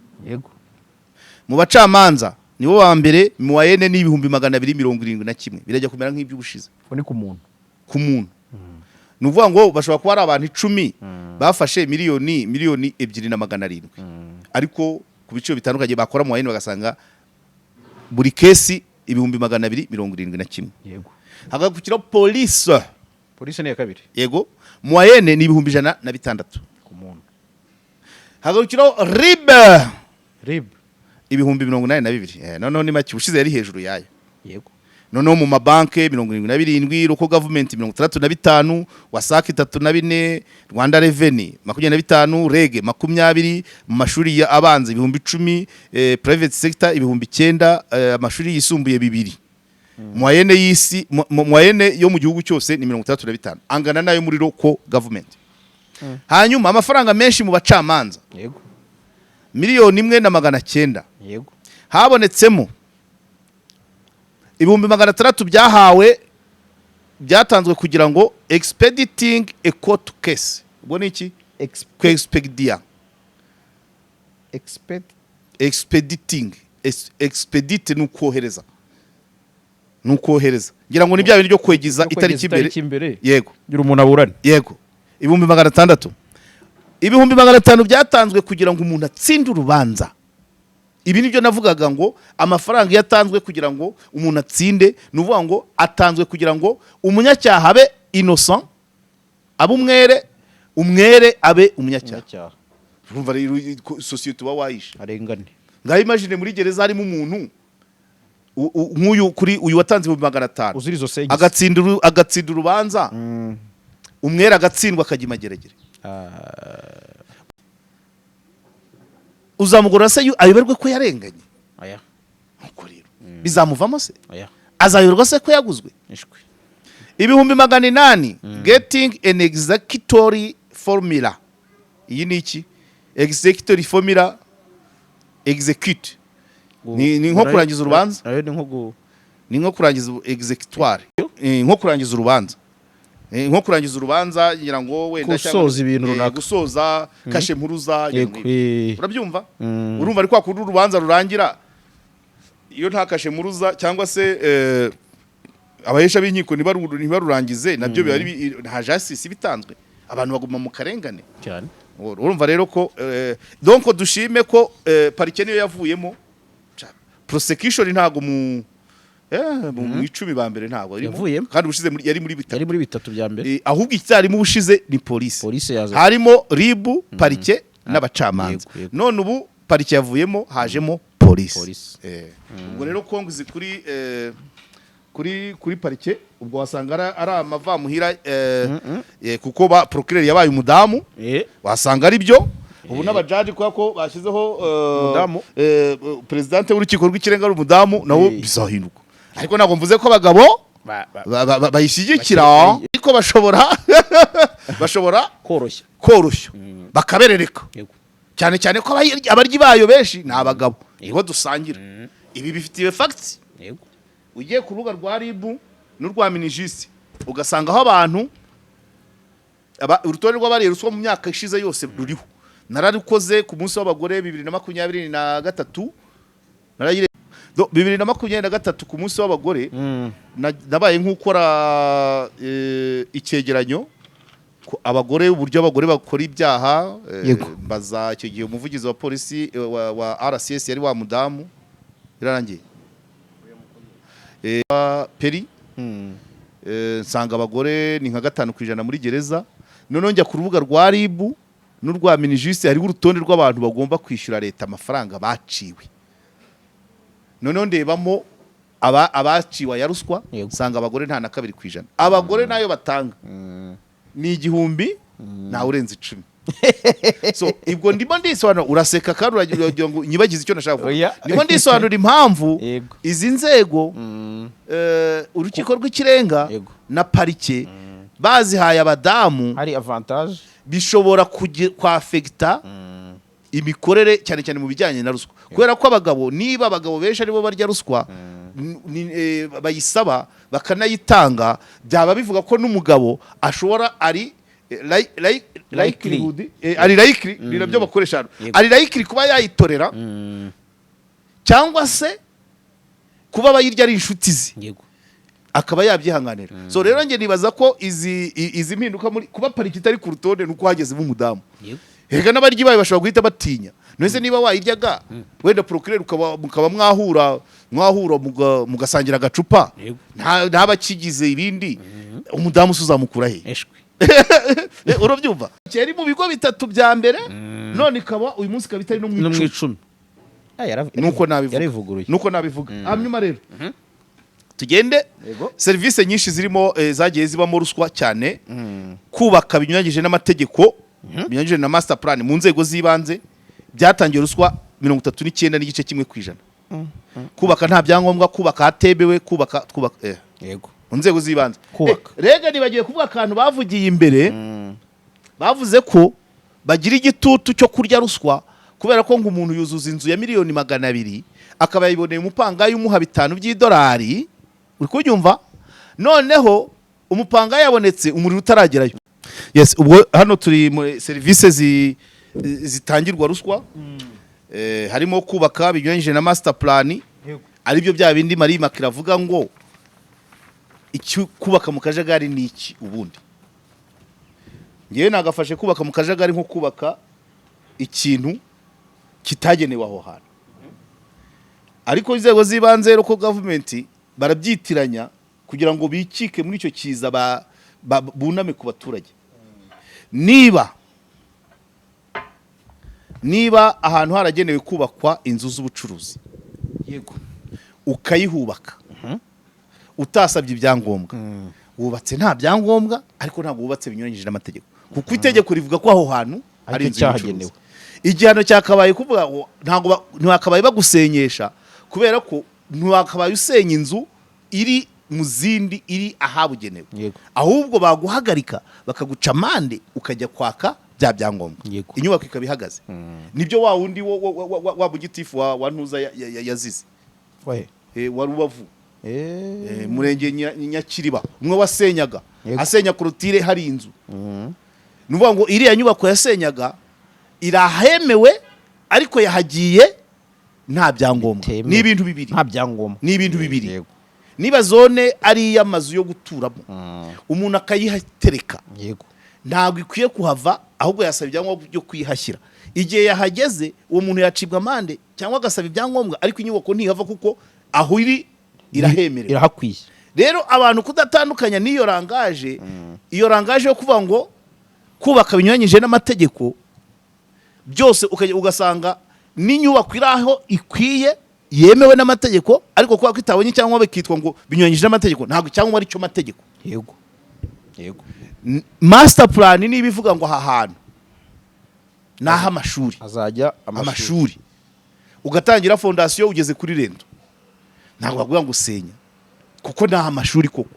Mu bacamanza nibo ba mbere muwayene ni 271 birajya kumera nk'iby'ubushize. Ni ku muntu nuvuga ngo bashobora kuba ari abantu 10 bafashe miliyoni 2,700, ariko ku biciro bitandukanye bakora muwayene bagasanga buri kesi 271. Hagakurikiraho police ni ya kabiri. Yego, muwayene ni 106 ku muntu. Hagakurikiraho rib 82,000. Noneho ni make, ubushize yari hejuru yayo. Noneho mu mabanke 77, Roko Government 35, Wasake 34, Rwanda Revenue 25, Rege 20, mu mashuri ya abanza 10,000, private sector 9,000, amashuri yisumbuye 2. Mwayene yo mu gihugu cyose ni 35, angana nayo muri Roko Government. Hanyuma amafaranga menshi mu bacamanza, 1,900,000. Habonetsemo ibihumbi 600 byahawe byatanzwe kugira ngo expediting a court case. Ubwo ni iki? Expedia. Expediting. Expedite nukohereza. Ngira ngo ni bya bintu byo kwegiza itariki imbere. Yego. Gira umuntu aburane. Yego. Ibihumbi 600. Ibihumbi 500 byatanzwe kugira ngo umuntu atsinde urubanza. Ibi nibyo navugaga ngo amafaranga yatanzwe kugira ngo umuntu atsinde, nuvuga ngo atanzwe kugira ngo umunyacyaha abe innocent, abe umwere abe umunyacyaha. Urumva rero societe wa wayisha arengane. Ngaho imagine muri gereza harimo umuntu nk'uyu kuri uyu watanze 500 uzira izo sengi agatsinda urubanza, umwere agatsindwa akagimageragere. Uzamugora se ayoberwe ko yarenganye. Aya. Nuko rero bizamuvamo se? Aya. Azayoberwa se ko yaguzwe? Ishwe. Ibihumbi 800 getting an executory formula. Iyi ni iki? Executory formula execute. Ni nko kurangiza urubanza. Ayo ni nko kurangiza executoire. Nko kurangiza urubanza. Nko kurangiza urubanza ngira ngo wenda gusoza ibintu runaka, gusoza kashe mpuruza. Urabyumva? Urumva ari kwa kundi urubanza rurangira iyo nta kashe mpuruza cyangwa se abahesha b'inkiko ntibarurangize, nabyo bari nta justice bitanzwe, abantu baguma mu karengane cyane. Urumva rero ko donc dushime ko parike niyo yavuyemo, prosecution ntago mu 10 ba mbere ntago kandi ushize yari muri bitatu bya mbere, ahubwo icyari mu bushize ni police yaza, harimo ribu parike n'abacamanza. None ubu parike yavuyemo hajemo police. Ubwo rero kongizi kuri parike ubwo wasanga ari amava muhira kuko ba procureur yabaye umudamu, wasanga ari byo. Ubu n'abajaji ko bashyizeho umudamu presidente w'urukiko rw'ikirenga ari umudamu, nawo bizahinduka. Ariko ntabwo mvuze ko abagabo bayishyigikira, ariko bashobora koroshya bakaberereka, cyane cyane ko abaryi bayo benshi ni abagabo, niho dusangira. Ibi bifitiye facts. Ugiye ku rubuga rwa RIB n'urwa Minijisi ugasanga aho abantu urutonde rw'abariye ruswa mu myaka ishize yose ruriho. Nararikoze ku munsi w'abagore 2023 narayire 2023 ku munsi w'abagore nabaye nk'ukora icyegeranyo abagore, uburyo abagore bakora ibyaha. Baza icyo gihe umuvugizi wa polisi wa RCS yari wa mudamu irarangiye peri nsanga abagore ni nka 5% muri gereza. None njya ku rubuga rwa RIB n'urwa Minijisi hariho urutonde rw'abantu bagomba kwishyura leta amafaranga baciwe. None ndebamo abaciwe ya ruswa, nsanga abagore nta na 2%. Abagore nayo batanga ni 1000 na urenze 10. So ibwo ndimo ndisobanura, uraseka kandi uragira ngo nyibagize icyo nashaka kuvuga. Ndimo ndisobanura impamvu izi nzego urukiko rw'ikirenga na parike bazihaye abadamu hari avantage bishobora kwafekta imikorere cyane cyane mu bijyanye na ruswa. Kubera ko niba abagabo benshi aribo barya ruswa bayisaba bakanayitanga, byaba bivuga ko n'umugabo ashobora ari likely nibyo bakoresha, ari likely kuba yayitorera cyangwa se kuba bayirya ari inshuti ze akaba yabyihanganira. So rero nge nibaza ko izi mpinduka muri kuba pariki itari ku rutonde nuko hagezemo umudamu. Hega n'abaryi bayo bashobora guhita batinya. Nese niba wayiryaga wenda procureur mukaba mwahura mugasangira agacupa ntabakigize ibindi, umudamu uzamukura he? Urabyumva? Cyari mu bigo bitatu bya mbere, none ikaba uyu munsi ikaba itari no mu 10. Nuko nabivuga. Hanyuma rero tugende service nyinshi zirimo zagiye zibamo ruswa cyane, kubaka binyuranyije n'amategeko, binyuranyije na master plan mu nzego z'ibanze byatangiye ruswa 39 n'igice kimwe kwijana. Kubaka nta byangombwa, kubaka hatebewe, kubaka mu nzego z'ibanze. Rega nibagiye kuvuga akantu bavugiye imbere, bavuze ko bagira igitutu cyo kurya ruswa kubera ko ngo umuntu yuzuza inzu ya $200,000 akaba yiboneye umupanga y'umuha $5 by'idolari uri kunyumva noneho umupanga yabonetse umuriro utaragerayo. Yes, ubwo hano turi muri serivisi zitangirwa ruswa, harimo kubaka binyuranyije na master plan, ari byo bya bindi Marie Immaculée avuga ngo kubaka mu kajagari ni iki ubundi. Ngewe nagafashe kubaka mu kajagari nko kubaka ikintu kitagenewe aho hantu, ariko inzego z'ibanze local government barabyitiranya kugira ngo bikike muri icyo kiza buname ku baturage. Niba ahantu haragenewe kubakwa inzu z'ubucuruzi, yego, ukayihubaka utasabye ibyangombwa, wubatse nta byangombwa, ariko ntabwo wubatse binyuranyije n'amategeko, kuko itegeko rivuga ko aho hantu hari inzu y'ubucuruzi. Igihano cyakabaye kuvuga ngo ntiwakabaye bagusenyesha, kubera ko ntiwakabaye usenya inzu iri mu zindi iri ahabugenewe, ahubwo baguhagarika bakaguca amande ukajya kwaka bya byangombwa, inyubako ikaba ihagaze. Nibyo wa wundi wa bugitifu wa ntuza yazize wa Rubavu, murenge Nyakiriba, umwe wasenyaga asenya korotire hari inzu. Nuvuga ngo iriya nyubako yasenyaga irahemewe, ariko yahagiye nta byangombwa. Ni ibintu bibiri, nta byangombwa, ni ibintu bibiri. Niba zone ari iy'amazu yo guturamo, umuntu akayihatereka, ntabwo ikwiye kuhava, ahubwo yasaba ibyangombwa byo kwihashyira. Igihe yahageze uwo muntu yacibwa amande cyangwa agasaba ibyangombwa, ariko inyubako ntihava kuko aho iri irahemerewe, irahakwiye. Rero abantu kudatandukanya n'iyo rangaje, iyo rangaje yo kuvuga ngo kubaka binyuranyije n'amategeko byose, ugasanga n'inyubako iraho ikwiye yemewe n'amategeko, ariko kuba kwitabonye cyangwa bikitwa ngo binyuranyije n'amategeko, ntabwo cyangwa ari cyo mategeko. Yego. Master plan ni bivuga ngo aha hantu naho amashuri azajya amashuri, ugatangira fondation ugeze kuri rendo, ntabwo bavuga ngo usenya kuko naho amashuri koko,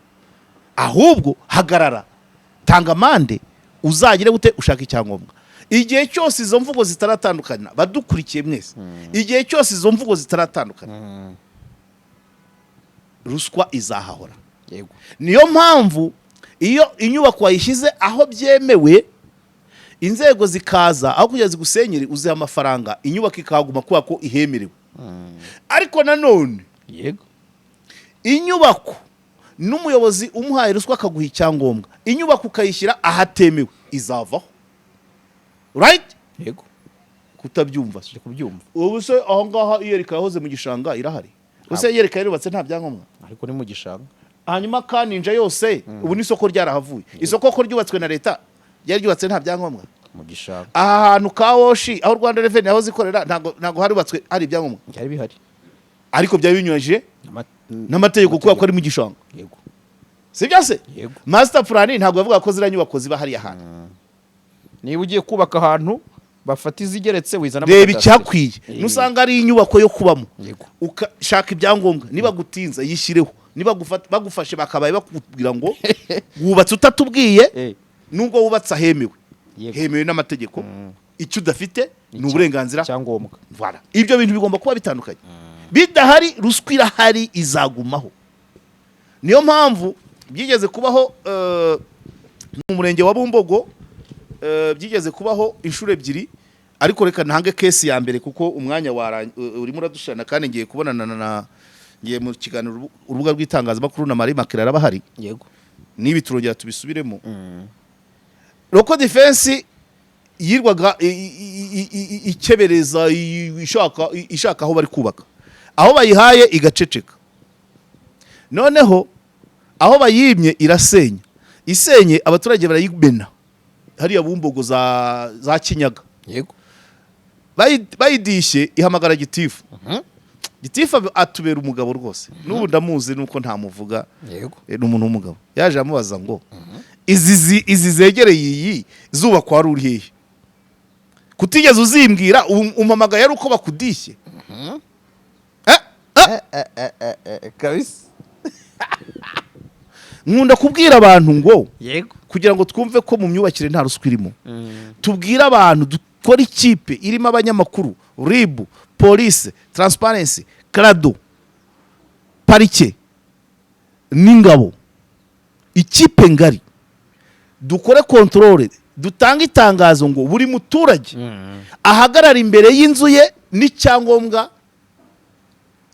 ahubwo hagarara, tanga amande, uzagire gute ushaka icyangombwa. Igihe cyose izo mvugo zitaratandukana, badukurikiye mwese, igihe cyose izo mvugo zitaratandukana, ruswa izahahora. Niyo mpamvu iyo inyubako wayishyize aho byemewe, inzego zikaza aho kujya zigusenyere uziha amafaranga, inyubako ikahaguma kubera ko ihemerewe. Ariko nanone inyubako n'umuyobozi umuhaye ruswa akaguha icyangombwa, inyubako ukayishyira ahatemewe, izavaho. Right? Yego. Kutabyumva se kubyumva. Ubu se aho ngaho Iyerika yahoze mu gishanga irahari. Use Iyerika yarubatse nta byangombwa, ariko ni mu gishanga. Hanyuma Kaninja yose ubu ni isoko ryarahavuye. Isoko ko ryubatswe na leta ryari ryubatse nta byangombwa mu gishanga. Aha hantu ka Woshi aho Rwanda Revenue yaho zikorera ntago harubatswe hari ibyangombwa. Byari bihari. Ariko byari binyuranyije n'amategeko kuko ko ari mu gishanga. Yego. Sibyo se? Yego. Master plan ntabwo bavuga ko zira nyubako ziba hari ahantu. Niba ugiye kubaka ahantu bafata izigeretse wizana reba icyakwiye, nusanga ari inyubako yo kubamo, Yego. ukashaka ibyangombwa, niba gutinza yishyireho, niba bagufashe bakabaye bakubwira ngo wubatse utatubwiye, nubwo wubatse ahemewe, hemewe n'amategeko, icyo udafite ni uburenganzira cyangombwa. Voilà, ibyo bintu bigomba kuba bitandukanye. Bidahari ruswa irahari, izagumaho. Niyo mpamvu byigeze kubaho mu murenge wa Bumbogo, byigeze kubaho inshuro ebyiri, ariko reka ntange case ya mbere kuko umwanya urimo uradushana, kandi ngiye kubonana ngiye mu kiganiro urubuga rw'itangazamakuru na Marie Immaculée arabahari. Yego. Nibi turongera tubisubiremo. Local defense yirwaga ikebereza ishaka aho bari kubaka, aho bayihaye igaceceka, noneho aho bayimye irasenya, isenye abaturage barayibena hariya Bumbogo za Kinyaga. Yego. Bayidishe ihamagara gitifu. Gitifu atubera umugabo rwose, n'ubu ndamuzi nuko ntamuvuga. Yego. N'umuntu w'umugabo yaje amubaza ngo izi zegereye iyi zuba kwa ruri hehe, kutigeze uzimbwira umpamagaye ari uko bakudishye. Kabisa. Nkunda kubwira abantu ngo Yego. kugira ngo twumve ko mu myubakire nta ruswa irimo, tubwira abantu dukora ikipe irimo abanyamakuru, RIB, police, transparency, Crado, parike, n'ingabo, ikipe ngari, dukore controle, dutanga itangazo ngo buri muturage ahagarara imbere y'inzu ye n'icyangombwa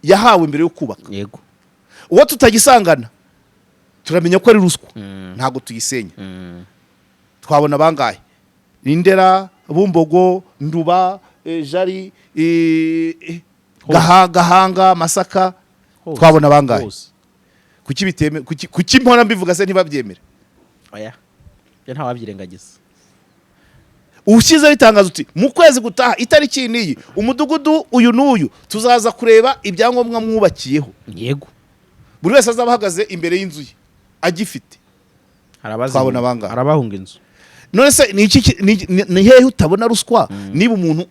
yahawe imbere yo kubaka. Yego. Uwo tutagisangana turamenya ko ari ruswa, ntago tuyisenya. Twabona bangahe? Indera, Bumbogo, Nduba, Jari, Gahanga, Masaka, twabona bangahe? Kuki biteme, kuki mpora mbivuga se ntibabyemera? Oya, byo nta wabyirengagiza. Ushyize ritangaza uti mu kwezi gutaha itariki niyi umudugudu uyu n'uyu tuzaza kureba ibyangombwa mwubakiyeho. Yego. Buri wese azabahagaze imbere y'inzu ye agifite. Twabona bangahe? Harabahunga inzu. None se ni hehe utabona ruswa? Niba umuntu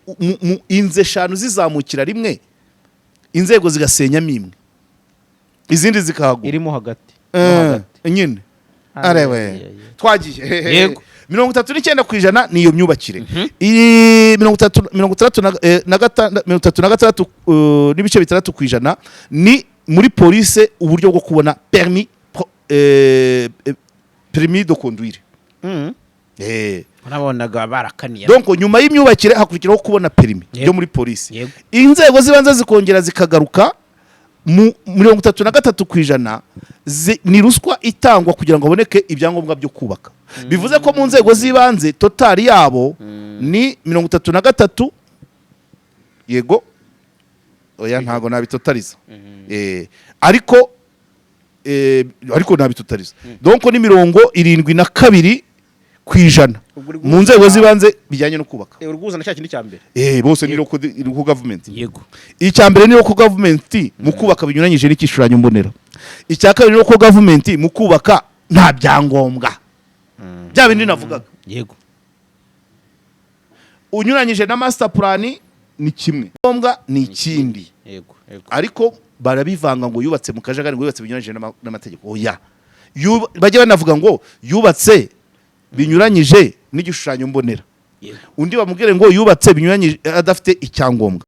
inze 5 zizamukira rimwe, inzego zigasenyamo imwe, izindi zikahagwa irimo hagati nyine. Arewe twagiye. Yego. 39% niyo myubakire. 36 n'ibice 6% ni muri police uburyo bwo kubona permis de conduire. Nabonaga barakaniye. Donc nyuma y'imyubakire hakurikiraho kubona permis byo muri police. Inzego zibanza zikongera zikagaruka mu 33% ni ruswa itangwa kugira ngo aboneke ibyangombwa byo kubaka. Bivuze ko mu nzego zibanze total yabo ni 33. Yego. Oya ntago nabitotaliza. Ariko nabitotaliza. Donc ni 72% mu nzego zibanze bijyanye no kubaka. Urwuza na cya kindi cyambere. Bose ni local government. Yego. Icyambere ni local government mu kubaka binyuranyije n'ikishuranyo mbonera. Icyakabiri ni local government mu kubaka nta byangombwa. Bya bindi navugaga. Yego. Unyuranyije na master plan ni kimwe. Ngombwa ni ikindi. Yego. Ariko barabivanga ngo yubatse mu kajagari ngo yubatse binyuranyije n'amategeko. Oya. Bajye banavuga ngo yubatse binyuranyije n'igishushanyo mbonera. Undi bamubwire ngo yubatse binyuranyije adafite icyangombwa.